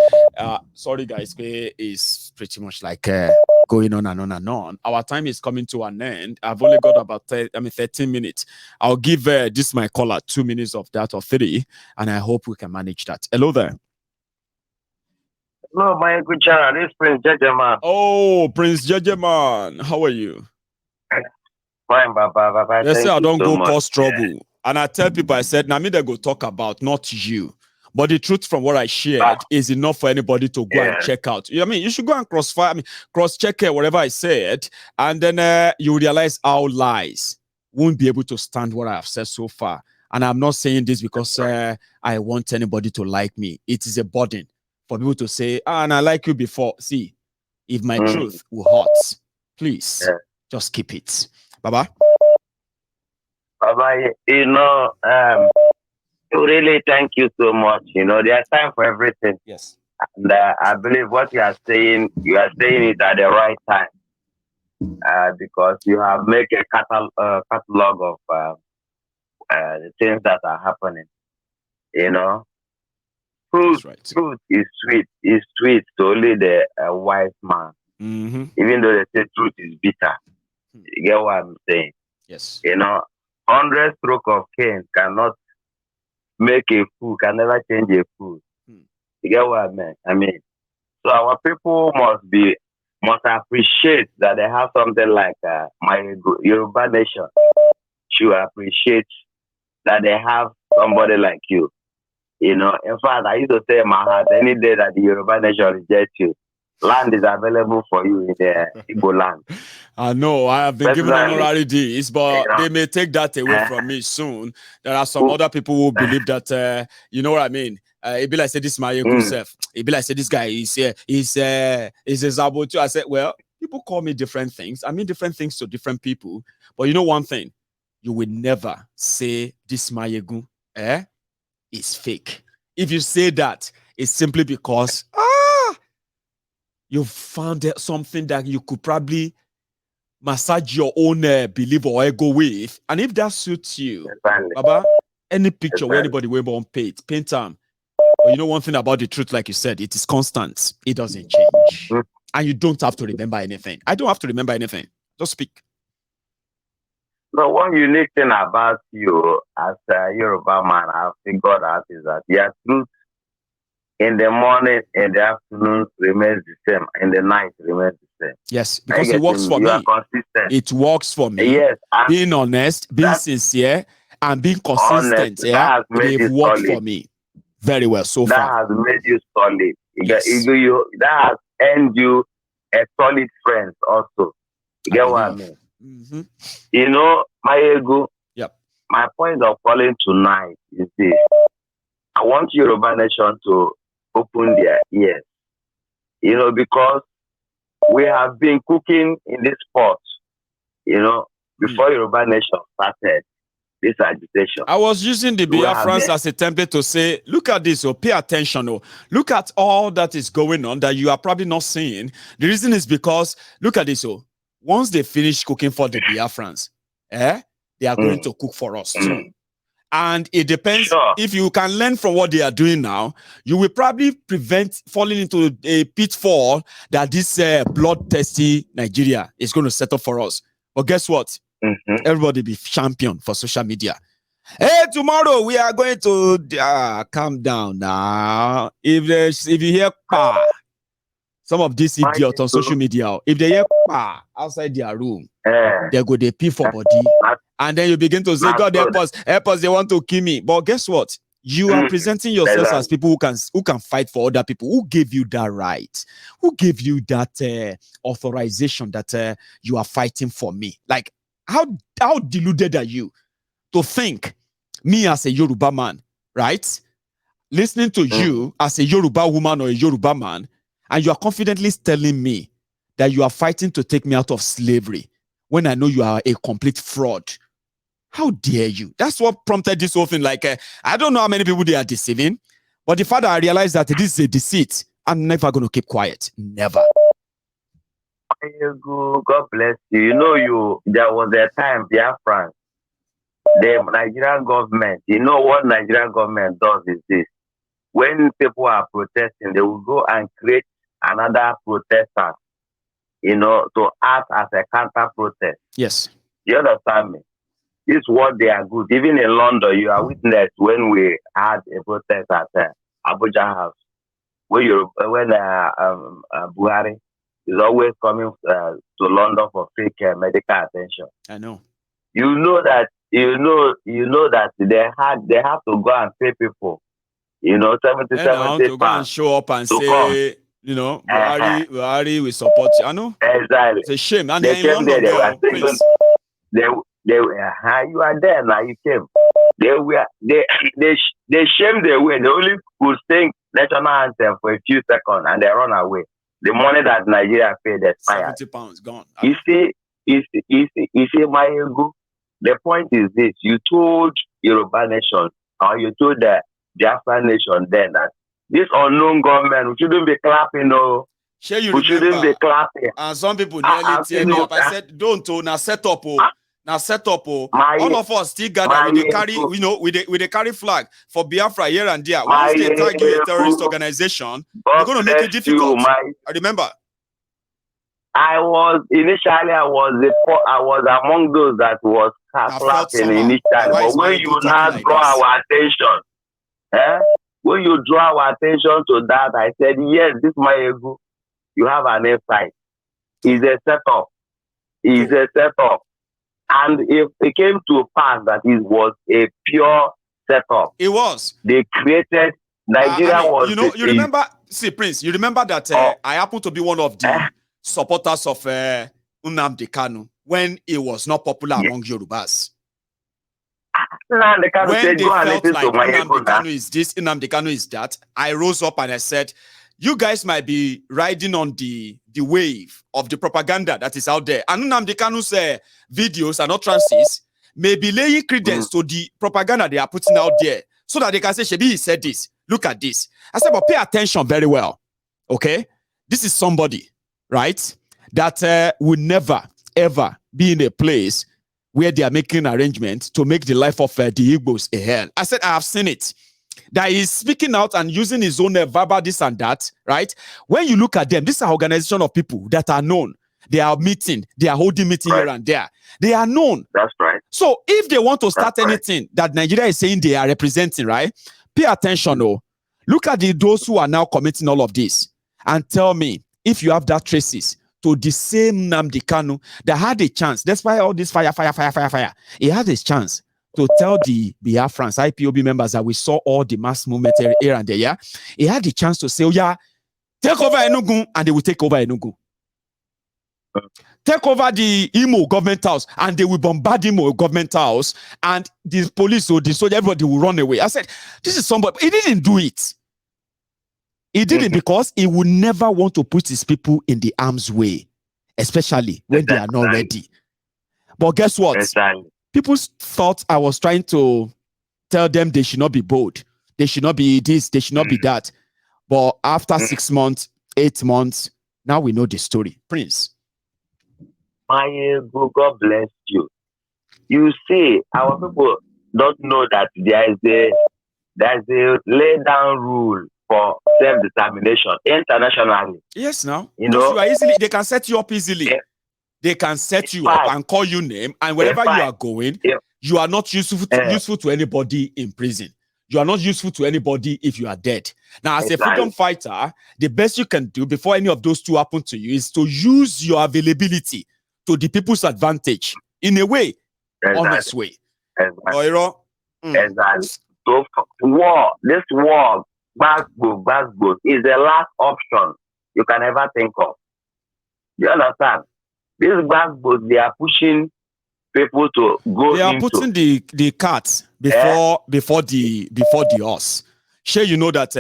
Sorry guys, it's pretty much like going on and on and on. Our time is coming to an end. I've only got about 13 minutes. I'll give this my caller 2 minutes of that or 3, and I hope we can manage that. Hello there. Hello, my good channel. This is Prince Jejeman. Oh, Prince Jejeman, how are you? Fine, Baba. They say I don't go cause trouble. And I tell people, I said, now me they go talk about, not you. But the truth from what I shared is enough for anybody to go and check out. I mean, you should go and cross-check whatever I said, and then you realize how lies won't be able to stand what I have said so far. And I'm not saying this because I want anybody to like me. It is a burden for people to say, and I like you before. See, if my truth will hurt, please just keep it. Baba? Baba, really thank you so much. There's time for everything. Yes. And I believe what you are saying it at the right time. Because you have made a catalog of the things that are happening. Truth is sweet. It's sweet to only the wise man. Mm-hmm. Even though they say truth is bitter. You get what I'm saying? Yes. 100 strokes of cane cannot make a fool, can never change a fool. You get what I mean? So our people must appreciate that they have something like my Yoruba nation. Should appreciate that they have somebody like you. In fact, I used to say in my heart, any day that the Yoruba nation rejects you, land is available for you in the Igbo land. I know. I have been given honorary deeds, but they may take that away from me soon. There are some other people who believe that, you know what I mean? It be like, say, this is my good self. It be like, say, this guy is a Zabo too. I said, well, people call me different things. I mean different things to different people. But you know one thing? You will never say this Mayegun is fake. If you say that, it's simply because you found something that you could probably massage your own belief or ego with. And if that suits you, Baba, any picture where anybody will on paint them. But you know one thing about the truth, like you said, it is constant. It doesn't change. And you don't have to remember anything. I don't have to remember anything. Just speak. The one unique thing about you as a Yoruba man, I've figured out is that your truth in the morning, in the afternoon remains the same. In the night remains the same. Yes, because it works for me. Are consistent. It works for me. Yes. Being honest, being sincere, and being consistent. They've worked for me very well so far. That has made you solid. Yes. That has earned you a solid friend also. You get what I mean? My ego. Yep. My point of calling tonight is this. I want Yoruba Nation to open their ears. Because we have been cooking in this pot, before Yoruba Nation started this agitation. I was using the Biafrans as a template to say, look at this, pay attention, look at all that is going on that you are probably not seeing. The reason is because, look at this, once they finish cooking for the Biafrans, they are going to cook for us too. And it depends. If you can learn from what they are doing now, you will probably prevent falling into a pitfall that this bloodthirsty Nigeria is going to set up for us. But guess what? Everybody be champion for social media. Hey, tomorrow we are going to calm down now. If you hear some of these idiots on social media, if they hear outside their room, they go they pee for body. And then you begin to say, God help us, they want to kill me. But guess what? You are presenting yourselves as people who can fight for other people. Who gave you that right? Who gave you that authorization that you are fighting for me? Like, how deluded are you to think me as a Yoruba man, right? Listening to you as a Yoruba woman or a Yoruba man, and you are confidently telling me that you are fighting to take me out of slavery when I know you are a complete fraud. How dare you? That's what prompted this whole thing. Like, I don't know how many people they are deceiving, but the fact that I realized that this is a deceit, I'm never going to keep quiet. Never. God bless you. You know, there was a time, Biafran, the Nigerian government, you know what Nigerian government does is this. When people are protesting, they will go and create another protester, you know, to act as a counter protest. Yes. You understand me? This is what they are good. Even in London, you are witness when we had a protest at Abuja House, when Buhari is always coming to London for fake medical attention. I know. You know that they have to go and pay people. You know, 70 to go and show up and say, you know, Buhari, we support you. I know. Exactly. It's a shame. And they came there. You are there now. You came. They shamed their way. They only could sing national anthem for a few seconds and they run away. The money that Nigeria paid expired. £70 gone. You see, my ego. The point is this: you told Yoruba nation, or you told the Biafran nation then that this unknown government, we shouldn't be clapping, no. Sure, we shouldn't be clapping. And some people nearly tear me up. I said, don't, now set up, now set up, all of us still gather with the carry, you know, with the carry flag for Biafra here and there. Once they tag you a terrorist organization, they're going to make it difficult. I remember. I was among those that was clapping initially. But when you now draw our attention, when you draw our attention to that, I said, yes, this Mayegu, you have an insight. It's a setup. It's a setup. And if it came to pass that it was a pure setup, it was. They created Nigeria was. You know, you remember, see, Prince, you remember that I happened to be one of the supporters of Nnamdi Kanu when it was not popular among Yorubas. When they felt like Nnamdi Kanu is this, Nnamdi Kanu is that, I rose up and I said, you guys might be riding on the wave of the propaganda that is out there. And Nnamdi Kanu's videos and utterances may be laying credence to the propaganda they are putting out there so that they can say, Shebi, he said this. Look at this. I said, but pay attention very well. Okay? This is somebody, right, that will never, ever be in a place where they are making arrangements to make the life of the Igbos a hell. I said, I have seen it. That he's speaking out and using his own verbal this and that, right? When you look at them, this is an organization of people that are known. They are meeting, they are holding meeting here and there. They are known. That's right. So if they want to start anything that Nigeria is saying they are representing, right? Pay attention, Look at those who are now committing all of this and tell me if you have that traces to the same Nnamdi Kanu that had a chance, despite all this fire. He had his chance to tell the Biafrans, IPOB members that we saw all the mass movement here and there, yeah? He had the chance to say, oh yeah, take over Enugu, and they will take over Enugu. Take over the Imo government house, and they will bombard Imo government house, and the police or the soldier, everybody will run away. I said, this is somebody. He didn't do it. He didn't because he would never want to put his people in the arm's way, especially when they are not ready. But guess what? People thought I was trying to tell them they should not be bold. They should not be this, they should not be that. But after 6 months, 8 months, now we know the story. Prince. God bless you. You see, our people don't know that there's a lay down rule for self-determination internationally. Yes, now. You know, they can set you up easily. Yeah. They can set you up and call you name, and wherever you are going, you are not useful to anybody in prison. You are not useful to anybody if you are dead. Now, as a freedom fighter, the best you can do before any of those two happen to you is to use your availability to the people's advantage in a way, honest way. Exactly. So this war, backbook is the last option you can ever think of. You understand? These backbook, they are pushing people to go. They are putting the cart before the horse. Sure, you know that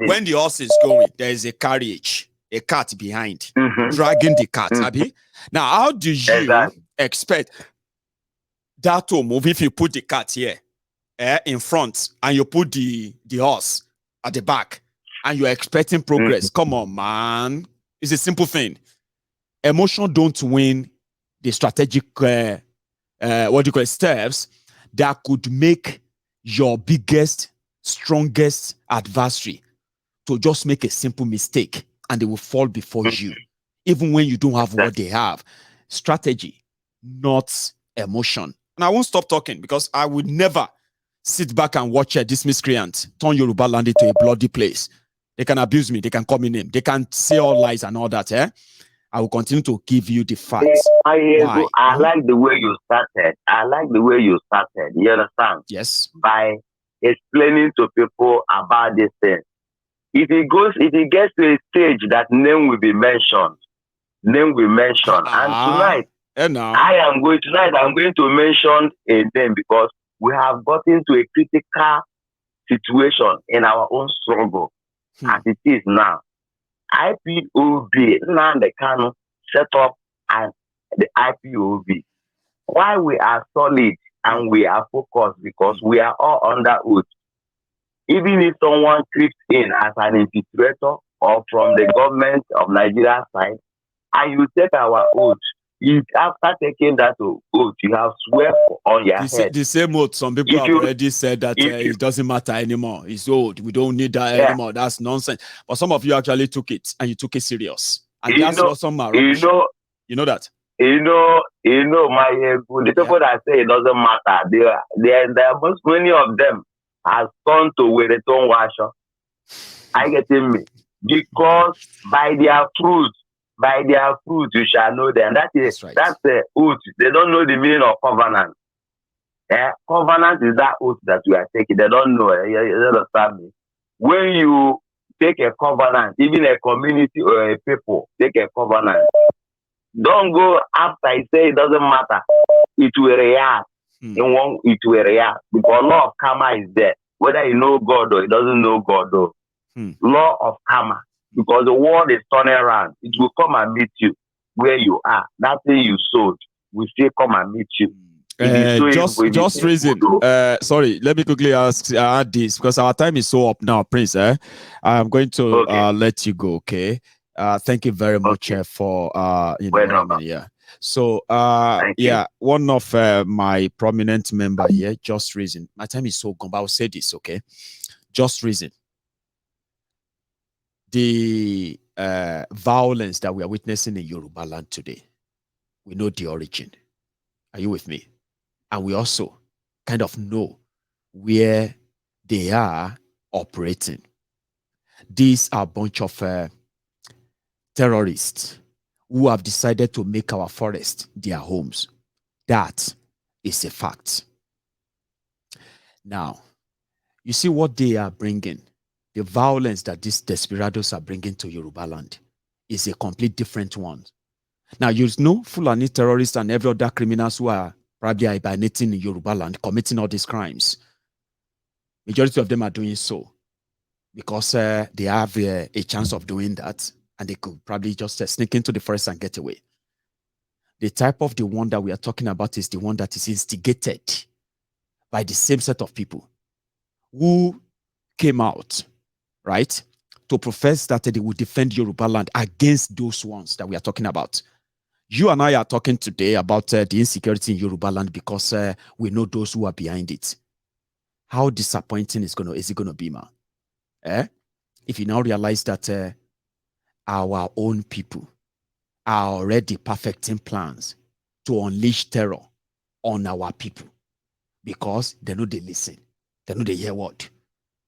when the horse is going, there is a carriage, a cart behind, dragging the cart. Abi? Now, how do you expect that to move if you put the cat here in front and you put the horse at the back and you're expecting progress. Come on, man. It's a simple thing. Emotion don't win the strategic steps that could make your biggest, strongest adversary to just make a simple mistake and they will fall before you, even when you don't have what they have. Strategy, not emotion. And I won't stop talking because I would never sit back and watch this miscreant turn Yoruba land into a bloody place. They can abuse me. They can call me name. They can say all lies and all that. I will continue to give you the facts. I like the way you started. You understand? Yes. By explaining to people about this thing. If it gets to a stage that name will be mentioned, and tonight, I'm going to mention a name because we have gotten to a critical situation in our own struggle as it is now. IPOB, Nnamdi Kanu set up as the IPOB. Why we are solid and we are focused because we are all under oath. Even if someone creeps in as an infiltrator or from the government of Nigeria side, and you take our oath, if after taking that oath, you have swear on your head. The same oath, some people have already said that it doesn't matter anymore. It's old. We don't need that anymore. That's nonsense. But some of you actually took it, and you took it serious. And that's what some are rubbish. You know that? The people that say it doesn't matter, there are most many of them has gone to where they don't wash up. I get me. Because by their fruit you shall know them. That's the oath. They don't know the meaning of covenant. Covenant is that oath that we are taking. They don't know. You understand me? When you take a covenant, even a community or a people take a covenant, don't go after I say it doesn't matter. It will react. It will react because law of karma is there. Whether you know God or it doesn't know God, though. Law of karma. Because the world is turning around. It will come and meet you where you are. That thing you sowed will still come and meet you. Just reason. Sorry, let me quickly add this because our time is so up now, Prince. I'm going to let you go. Okay. Thank you very much for So one of my prominent member here, Just Reason. My time is so gone, but I'll say this, okay? Just Reason. The violence that we are witnessing in Yoruba land today, we know the origin. Are you with me? And we also kind of know where they are operating. These are a bunch of terrorists who have decided to make our forest their homes. That is a fact. Now, you see what they are bringing. The violence that these desperados are bringing to Yoruba land is a complete different one. Now, you know Fulani terrorists and every other criminals who are probably hibernating in Yoruba land, committing all these crimes. Majority of them are doing so because they have a chance of doing that and they could probably just sneak into the forest and get away. The type of the one that we are talking about is the one that is instigated by the same set of people who came out, right, to profess that they would defend Yoruba land against those ones that we are talking about. You and I are talking today about the insecurity in Yoruba land because we know those who are behind it. How disappointing is it going to be, man? If you now realize that our own people are already perfecting plans to unleash terror on our people because they know they listen. They know they hear what.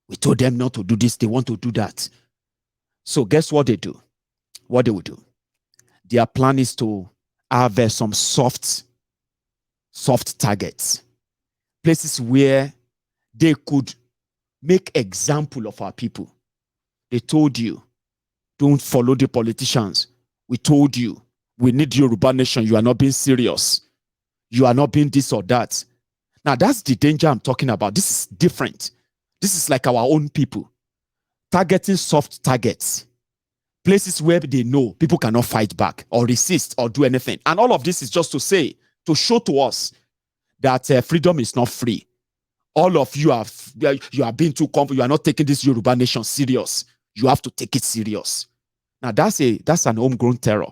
We told them not to do this. They want to do that. So guess what they do? What they will do? Their plan is to have some soft targets. Places where they could make example of our people. They told you, don't follow the politicians. We told you, we need Yoruba nation. You are not being serious. You are not being this or that. Now, that's the danger I'm talking about. This is different. This is like our own people. Targeting soft targets. Places where they know people cannot fight back or resist or do anything. And all of this is just to say, to show to us that freedom is not free. All of you are being too comfortable. You are not taking this Yoruba nation serious. You have to take it serious. Now that's an homegrown terror.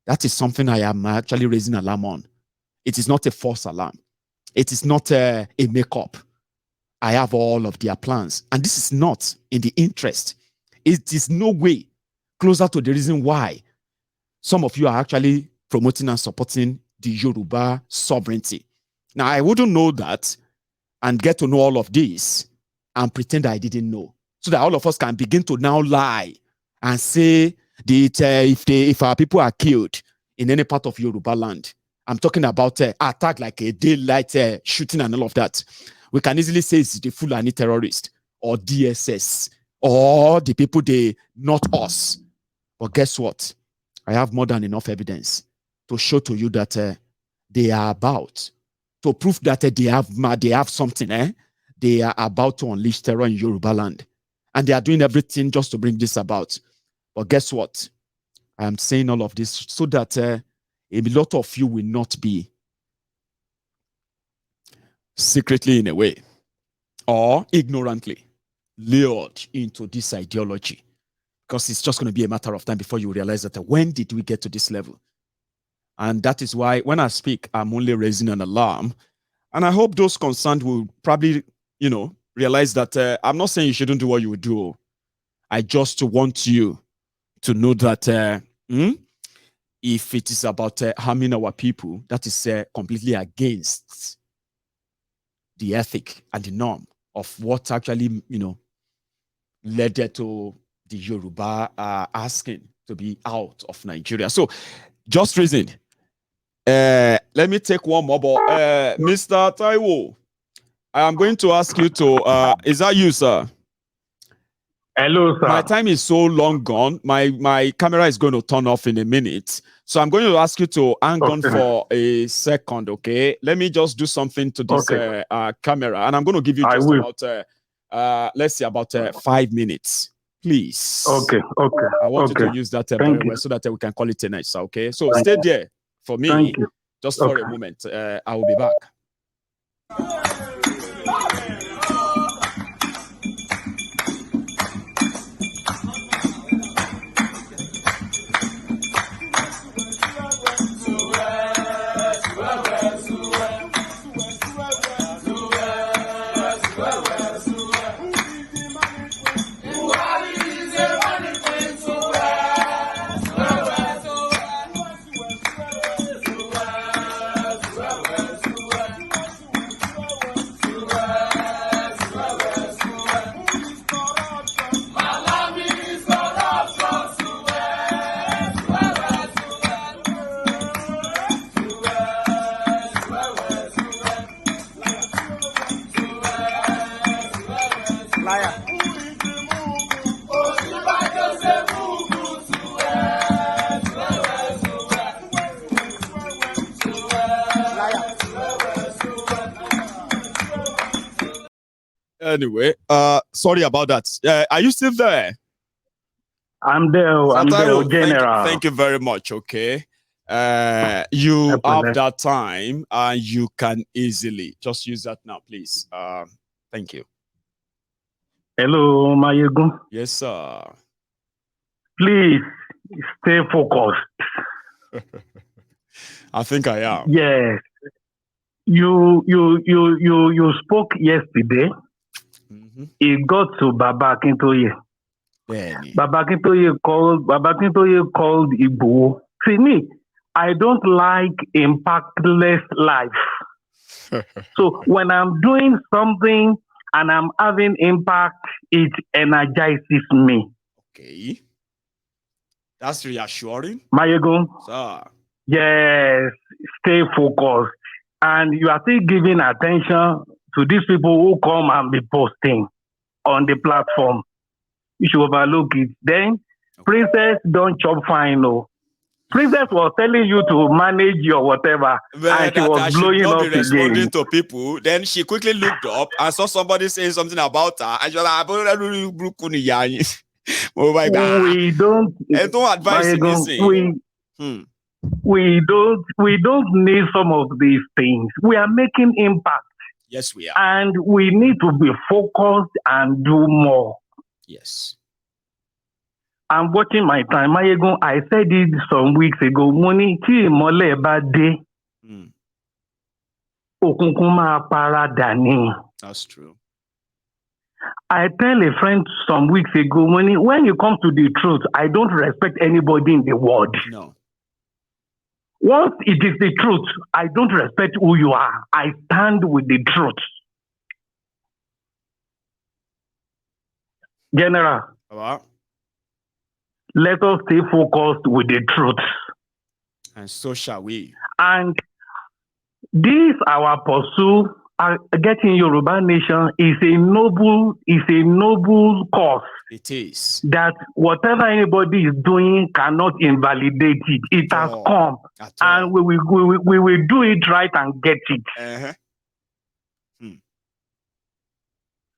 That is something I am actually raising alarm on. It is not a false alarm. It is not a makeup. I have all of their plans, and this is not in the interest. It is no way closer to the reason why some of you are actually promoting and supporting the Yoruba sovereignty. Now, I wouldn't know that and get to know all of this and pretend I didn't know, so that all of us can begin to now lie and say that if our people are killed in any part of Yoruba land, I'm talking about attack like a daylight shooting and all of that, we can easily say it's the Fulani terrorist or DSS or the people not us. But guess what? I have more than enough evidence to show to you that they are about to prove that they have something. They are about to unleash terror in Yoruba land, and they are doing everything just to bring this about. But guess what? I am saying all of this so that a lot of you will not be secretly, in a way, or ignorantly lured into this ideology, because it's just going to be a matter of time before you realize that when did we get to this level? And that is why when I speak, I'm only raising an alarm, and I hope those concerned will probably, realize that I'm not saying you shouldn't do what you would do. I just want you to know that if it is about harming our people, that is completely against the ethic and the norm of what actually, led to the Yoruba asking to be out of Nigeria. So, just reason. Let me take one more. Mr. Taiwo, I am going to ask you to. Is that you, sir? Hello, sir. My time is so long gone. My camera is going to turn off in a minute. So I'm going to ask you to hang on for a second, okay? Let me just do something to this camera. And I'm going to give you just about, let's say, about 5 minutes. Please. Okay. I want you to use that very well so that we can call it a night, okay? So stay there for me. Just for a moment. I will be back. Anyway, sorry about that. Are you still there? I'm there. I'm there, General. Thank you very much. Okay. You have that time, and you can easily just use that now, please. Thank you. Hello, Mayegun. Yes, sir. Please stay focused. I think I am. Yes. You spoke yesterday. Mm-hmm. It got to Baba Akintoye. Baba Akintoye called Igbo. See me, I don't like impactless life. So when I'm doing something and I'm having impact, it energizes me. Okay. That's reassuring. Mayegun. Sir. Yes, stay focused. And you are still giving attention to these people who come and be posting on the platform. You should overlook it. Then, Princess don't chop fine, no. Princess was telling you to manage your whatever, and she was blowing up responding to people. Then she quickly looked up and saw somebody saying something about her, and she was like, we don't advise you. we don't need some of these things. We are making impact. Yes, we are. And we need to be focused and do more. Yes. I'm watching my time. Mayegun, I said it some weeks ago. Money tí ìmọ́lẹ̀ bá dé. Òkùnkùn máa paradà ni. That's true. I tell a friend some weeks ago, when it comes to the truth, I don't respect anybody in the world. No. Once it is the truth, I don't respect who you are. I stand with the truth. General, let us stay focused with the truth. And so shall we. And this, our pursuit, getting Yoruba nation is a noble cause. It is. That whatever anybody is doing cannot invalidate it. It has come. And we will do it right and get it.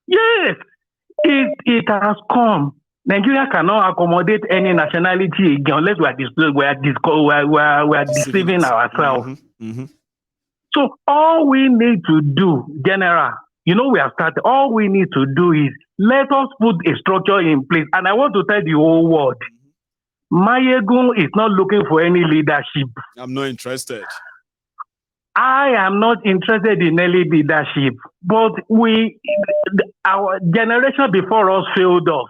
Yes, it has come. Nigeria cannot accommodate any nationality again unless we are deceiving ourselves. So all we need to do, General, we have started. All we need to do is let us put a structure in place. And I want to tell the whole world, Mayegun is not looking for any leadership. I'm not interested. I am not interested in any leadership. But our generation before us failed us.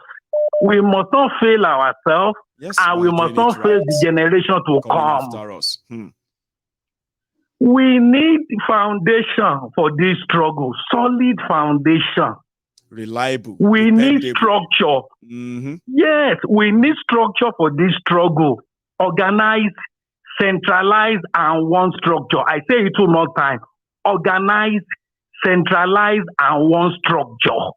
We must not fail ourselves, and we must not fail the generation to come. After us. We need foundation for this struggle, solid foundation. Reliable. We need structure. Yes, we need structure for this struggle. Organized, centralized, and one structure. I say it two more times. Organized, centralized, and one structure.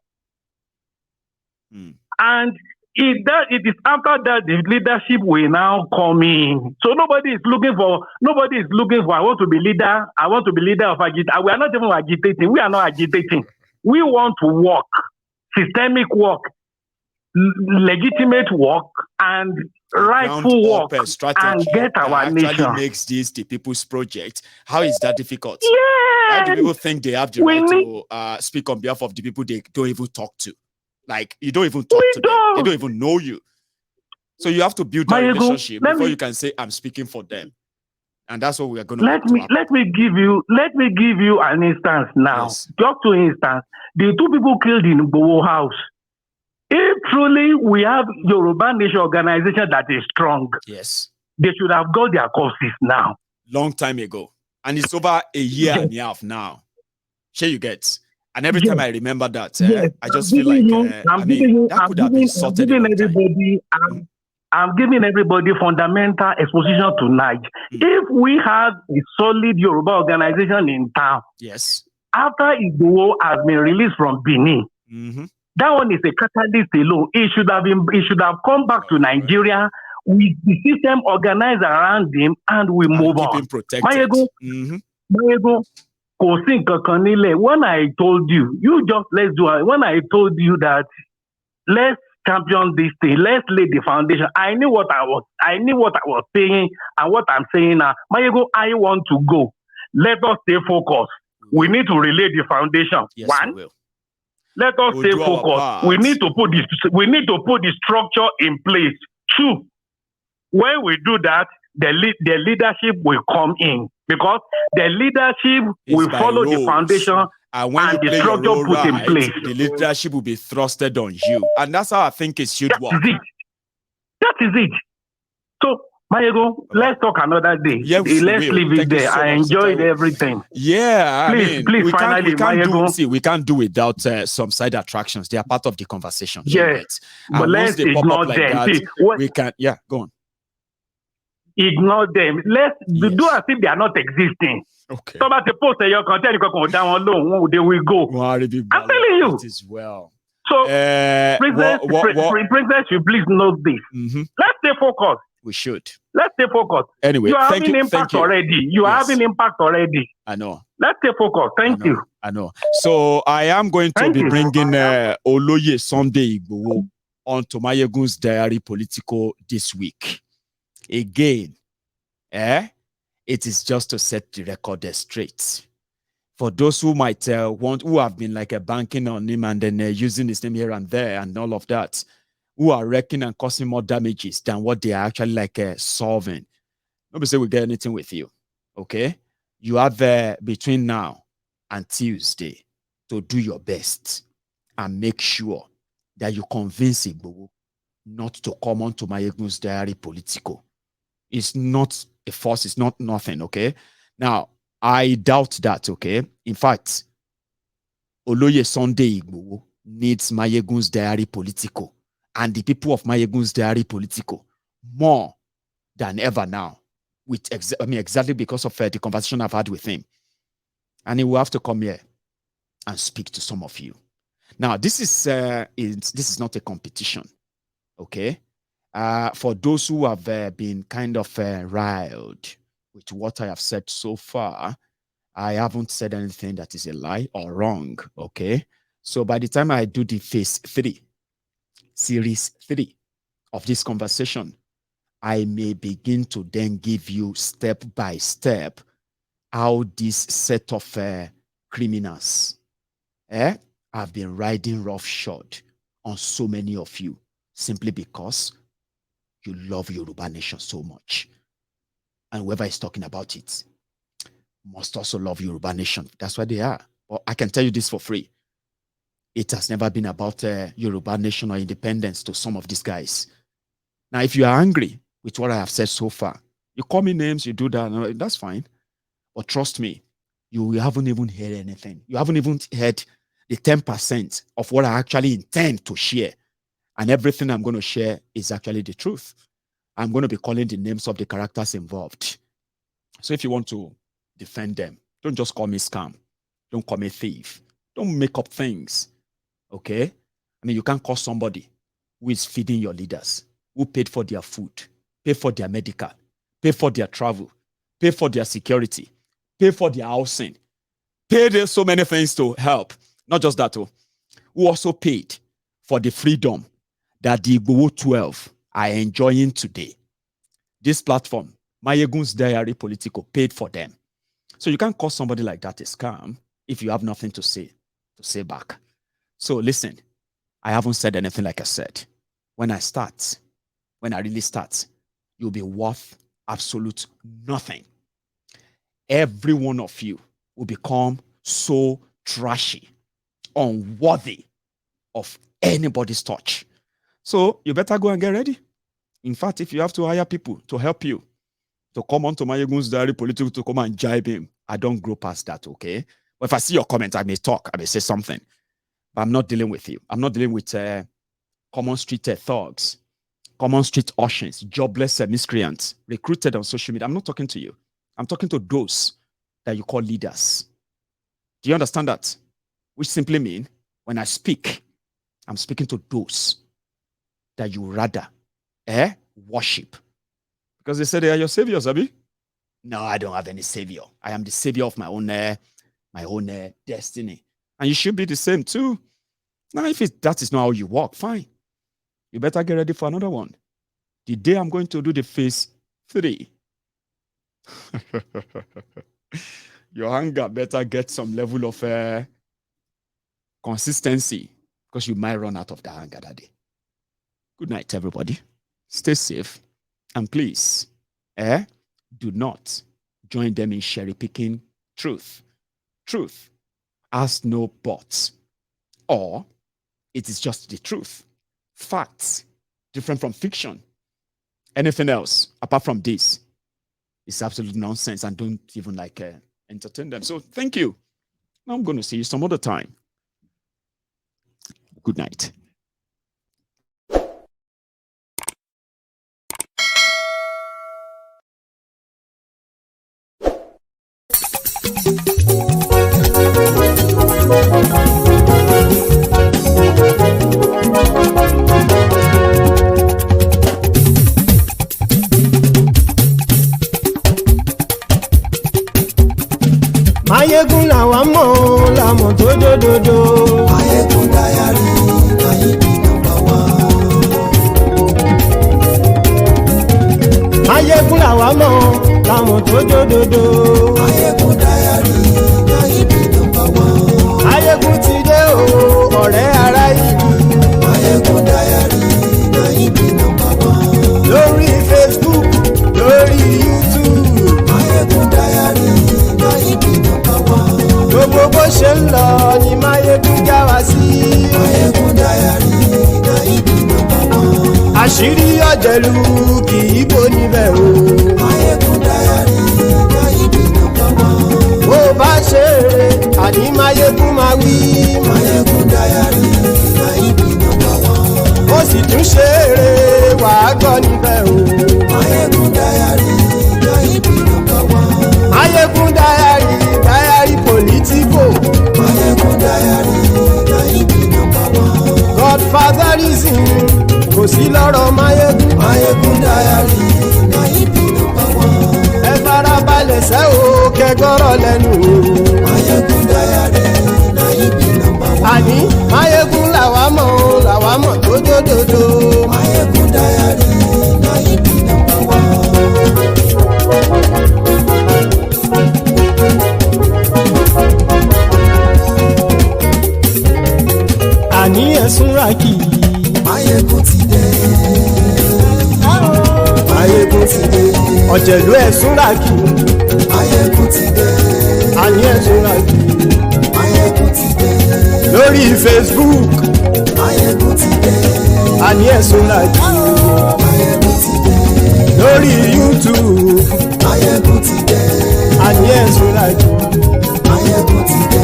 And it is after that the leadership will now come in. So nobody is looking for, I want to be leader of agitation. We are not even agitating. We are not agitating. We want to work, systemic work, legitimate work, and rightful work, and get our nation. Actually makes this the people's project. How is that difficult? Yes. Why do people think they have the right to speak on behalf of the people they don't even talk to? Like, you don't even talk to them. They don't even know you. So you have to build that relationship before you can say, I'm speaking for them. And that's what we are going to do. Let me give you an instance now. Yes. Just to instance, the two people killed in Bowo House. If truly we have Yoruba Nation organization that is strong, yes, they should have got their corpses now. Long time ago. And it's over a year and a half now. Sure you get. And every time I remember that, I just feel like that could have been sorted. I'm giving everybody fundamental exposition tonight. If we have a solid Yoruba organization in town, yes, after Igboho has been released from Benin, that one is a catalyst alone. It should have come back to Nigeria with the system organized around him, and we move on. Mayego, when I told you, let's do it. When I told you that let's champion this thing, let's lay the foundation. I knew what I was saying and what I'm saying now. Mayego, I want to go. Let us stay focused. We need to relay the foundation. Yes, one, let us stay focused. We need to put the structure in place. Two, when we do that, the leadership will come in, because the leadership will follow the foundation and the structure put in place. The leadership will be thrusted on you. And that's how I think it should work. That is it. So, Mayego, let's talk another day. Yeah, let's leave it there. I enjoyed everything. Yeah, please, we can't do without some side attractions. They are part of the conversation. Yes, but let's ignore them. We can, go on. Ignore them. Let's do as if they are not existing. Okay. So about the post your content, they will go. I'm telling you. It is well. So, Princess, you please note this. Let's stay focused. We should. Let's stay focused. Anyway, you are having impact already. You are having impact already. I know. Let's stay focused. Thank you. I know. So I am going to be bringing Oloye Sunday Igboho onto Mayegun's Diary Political this week. Again, It is just to set the record straight. For those who might who have been like a banking on him and then using his name here and there and all of that, who are wrecking and causing more damages than what they are actually like solving. Nobody say we get anything with you. Okay? You have between now and Tuesday to do your best and make sure that you convince Igboho not to come on to Mayegun's Diary Politico. It's not a force, it's not nothing, okay? Now, I doubt that, okay? In fact, Oloye Sunday Igboho needs Mayegun's Diary Politico and the people of Mayegun's Diary Politico more than ever now. Exactly because of the conversation I've had with him. And he will have to come here and speak to some of you. Now, this is not a competition, okay? For those who have been kind of riled with what I have said so far, I haven't said anything that is a lie or wrong, okay? So by the time I do the series 3 of this conversation, I may begin to then give you step by step how this set of criminals have been riding roughshod on so many of you simply because you love Yoruba Nation so much. And whoever is talking about it must also love Yoruba Nation. That's why they are. Well, I can tell you this for free. It has never been about Yoruba Nation or independence to some of these guys. Now, if you are angry with what I have said so far, you call me names, you do that, that's fine. But trust me, you haven't even heard anything. You haven't even heard the 10% of what I actually intend to share. And everything I'm going to share is actually the truth. I'm going to be calling the names of the characters involved. So if you want to defend them, don't just call me scam. Don't call me thief. Don't make up things. Okay? I mean, you can't call somebody who is feeding your leaders, who paid for their food, pay for their medical, pay for their travel, pay for their security, pay for their housing, pay so many things to help. Not just that, who also paid for the freedom that the Igboho 12 are enjoying today. This platform, Mayegun's Diary Politico, paid for them. So you can't call somebody like that a scam if you have nothing to say back. So listen, I haven't said anything like I said. When I really start, you'll be worth absolute nothing. Every one of you will become so trashy, unworthy of anybody's touch. So you better go and get ready. In fact, if you have to hire people to help you to come on to Mayegun's Diary Political to come and jibe him, I don't grow past that, okay? But if I see your comment, I may talk, I may say something. But I'm not dealing with you. I'm not dealing with common street thugs, common street urchins, jobless miscreants, recruited on social media. I'm not talking to you. I'm talking to those that you call leaders. Do you understand that? Which simply means when I speak, I'm speaking to those that you rather worship. Because they say they are your saviors, Abi. No, I don't have any savior. I am the savior of my own destiny. And you should be the same too. Now, if that is not how you walk, fine. You better get ready for another one. The day I'm going to do the phase 3, your anger better get some level of consistency because you might run out of the anger that day. Good night, everybody. Stay safe. And please, do not join them in cherry-picking truth. Truth has no buts. Or it is just the truth. Facts, different from fiction. Anything else, apart from this, is absolute nonsense and don't even entertain them. So thank you. Now I'm going to see you some other time. Good night. Mayegun làwa mọ̀ làmọ̀ tó dòdòdò. Mayegun Diary Mayegun number 1. Máyégún làwa mọ̀ láwọn tó jódodo. Máyégún dáyàrí náà ibi nọ́mbà wán. Máyégún ti dé o ọ̀rẹ́ ará ìlú. Máyégún dáyàrí náà ibi nọ́mbà wán. Lórí Facebook lórí YouTube. Máyégún dáyàrí náà ibi nọ́mbà wán. Gbogbo bó ṣe ń lọ ni Máyégún já wa sí. Máyégún dáyàrí náà ibi nọ́mbà wán. Àṣírí ọ̀jẹ̀lú kì í bò níbẹ̀ o. Máyégún dáyàrí náà ibi nọ́mbà wán. Bó bá ṣe eré àní Máyégún máa wí. Máyégún dáyàrí náà ibi nọ́mbà wán. Ó sì tún ṣe eré wàá gbọ́ níbẹ̀ o. Máyégún dáyàrí náà ibi nọ́mbà wán. Máyégún dáyàrí pòlítíkò. Máyégún dáyàrí náà ibi nọ́mbà wán. Godfatherism kò sí lọ́rọ̀ Máyégún. Máyégún dáyàrí náà ibi nọ́mbà wán. Ẹ farabalẹ̀ sẹ́ o kẹgọ́rọ̀ lẹ́nu o. Máyégún dáyàrí náà ibi nọ́mbà wán. Àní Máyégún làwa mọ̀ tó dódòdó. Máyégún dáyàrí náà ibi nọ́mbà wán. Àní ẹ̀sùn rákì. Máyégún ti dé. Máyégún ti dé. Ọ̀jẹ̀lú ẹ̀sùn rákì. Máyégún ti dé. Àní ẹ̀sùn rákì. Máyégún ti dé. Lórí Facebook. Máyégún ti dé. Àní ẹ̀sùn rákì. Máyégún ti dé. Lórí YouTube. Máyégún ti dé. Àní ẹ̀sùn rákì. Máyégún ti dé.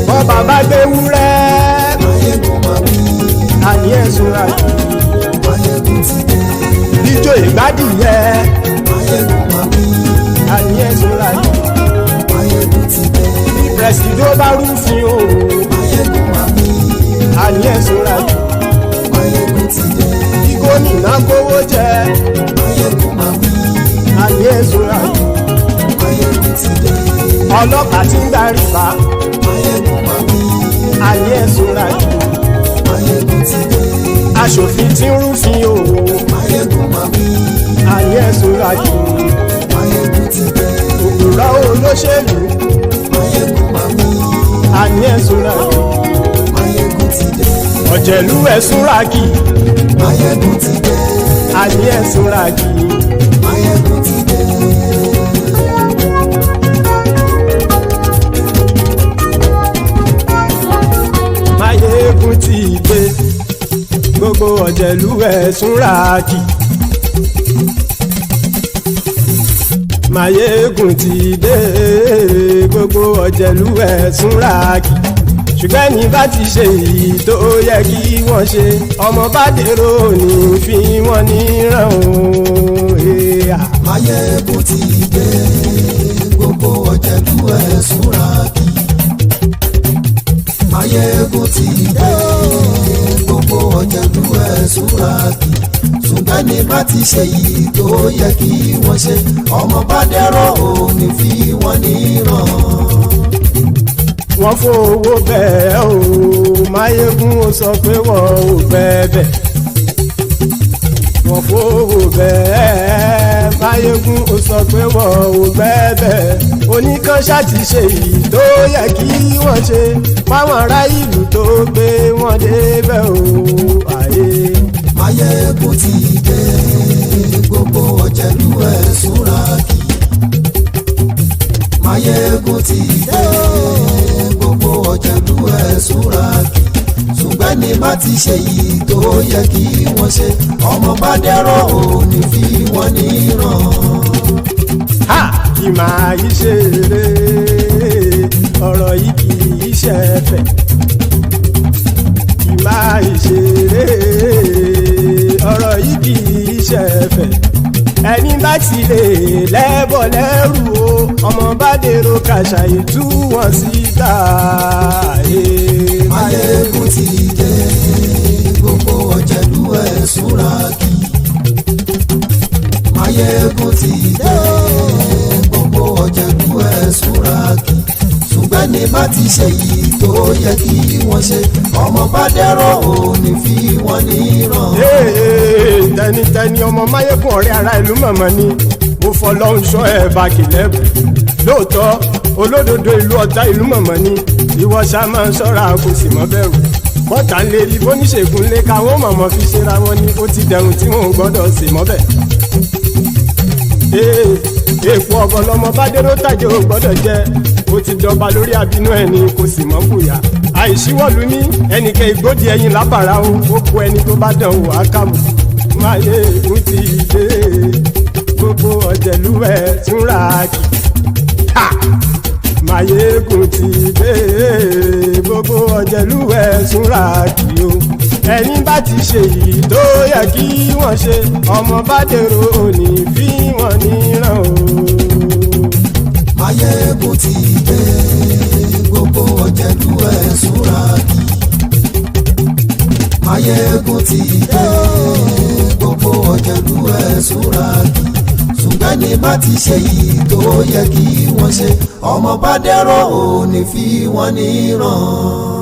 Bọ́ bàbá gbé wúrẹ́. Máyégún máa wí. Àní ẹ̀sùn rákì. Máyégún ti dé. Ijó ìgbádìyẹ. Máyégún máa wí. Àní ẹ̀sùn rákì. Máyégún ti dé. Pẹ̀sìdó bá rúfin o. Máyégún máa wí. Àní ẹ̀sùn rákì. Máyégún ti dé. Kí gómìnà kówó jẹ. Máyégún máa wí. Àní ẹ̀sùn rákì. Máyégún ti dé. Ọlọ́pàá tí ń gba rìbá. Máyégún máa wí. Àní ẹ̀sùn rákì. Máyégún ti dé. Aṣòfin tí ń rúfin o. Máyégún máa wí. Àní ẹ̀sùn rákì. Máyégún ti dé. Òpùrọ́ olóṣèlú. Máyégún máa wí. Àní ẹ̀sùn rákì. Máyégún ti dé. Ọ̀jẹ̀lú ẹ̀sùn rákì. Máyégún ti dé. Àní ẹ̀sùn rákì. Máyégún ti dé. Máyégún ti dé. Gbogbo ọ̀jẹ̀lú ẹ̀sùn rákì. Máyégún ti dé. Gbogbo ọ̀jẹ̀lú ẹ̀sùn rákì. Ṣùgbọ́n ní bá ti ṣe èyí tó yẹ kí wọ́n ṣe, ọmọ bá dèrò ní fi wọ́n níran o. Máyégún ti dé. Gbogbo ọ̀jẹ̀lú ẹ̀sùn rákì. Máyégún ti dé. Gbogbo ọ̀jẹ̀lú ẹ̀sùn rákì. Ṣùgbọ́n ní bá ti ṣe èyí tó yẹ kí wọ́n ṣe, ọmọ bá dèrò ní fi wọ́n níran. Wọ́n fowó bẹ́ẹ̀ o, Máyégún ó sọ pé wọ́n ò bẹ́ẹ̀. Wọ́n fowó bẹ́ẹ̀, Máyégún ó sọ pé wọ́n ò bẹ́ẹ̀. Oníkan ṣáàtì ṣe èyí tó yẹ kí wọ́n ṣe, fáwọn ará ìlú tó gbé wọn débẹ̀ o. Ayé. Máyégún ti dé. Gbogbo ọ̀jẹ̀lú ẹ̀sùn rákì. Máyégún ti dé. Gbogbo ọ̀jẹ̀lú ẹ̀sùn rákì. Ṣùgbọ́n ní bá ti ṣe yìí tó yẹ kí wọ́n ṣe, ọmọ bá dẹ́rọ̀ òní fi wọ́n níran. Ha! Kì máa yí ṣeré, ọ̀rọ̀ yìí kì í ṣẹ̀fẹ̀. Kì máa yí ṣeré, ọ̀rọ̀ yìí kì í ṣẹ̀fẹ̀. Ẹni bá ti lè lẹ́bọ̀ lẹ́rù o, ọmọ bá dèrò kàṣàyè tú wọn síta. Máyégún ti dé. Gbogbo ọ̀jẹ̀lú ẹ̀sùn rákì. Máyégún ti dé. Gbogbo ọ̀jẹ̀lú ẹ̀sùn rákì. Ṣùgbọ́n ní bá ti ṣe yìí tó yẹ kí wọ́n ṣe, ọmọ bá dẹ́rọ̀ òní fi wọ́n níran. Tẹnitẹni ọmọ Máyégún ọ̀rẹ́ ara ìlú mọ̀mọ́ ni. ó fọlọ́hún ṣọ́ ẹ̀ bá kìlẹ́bù lóòótọ́ olódodo ìlú ọ̀tá ìlú mọ̀mọ́ ni ìwọ ṣá máa ń ṣọ́ra kò sì mọ́ bẹ̀rù bọ́tà ń lè rí bóníṣègùn lé káwọn mọ̀mọ́ fi ṣera wọn ni ó ti dẹrùn tí wọn ò gbọ́dọ̀ sì mọ́ bẹ̀. èèpo ọ̀bọ̀lọmọ bá dérò tàjẹ́ ò gbọ́dọ̀ jẹ́ ó ti dọba lórí àbínú ẹni kò sì mọ́ bùyà àìsíwọ́lu ní ẹnìkẹ́ ìgbódì ẹyin lábàrá o ó kó ẹni tó bá dán o àkàmù máyé ègún ti dé gbogbo ọ̀jẹ̀lú ẹ̀ tún ra kì máyé ègún ti dé gbogbo ọ̀jẹ̀lú ẹ̀ tún ra kì o ẹni bá ti ṣe yìí tó yẹ kí wọ́n ṣe ọmọ bá dèrò òní fi wọ́n níran o. máyé ègún ti dé gbogbo ọ̀jẹ̀lú ẹ̀ súnra kì máyé ègún ti dé gbogbo ọ̀jẹ̀lú ẹ̀ súnra kì ṣùgbọ́n ní bá ti ṣe yìí tó yẹ kí wọ́n ṣe ọmọ bá dẹ́rọ̀ òní fi wọ́n níran.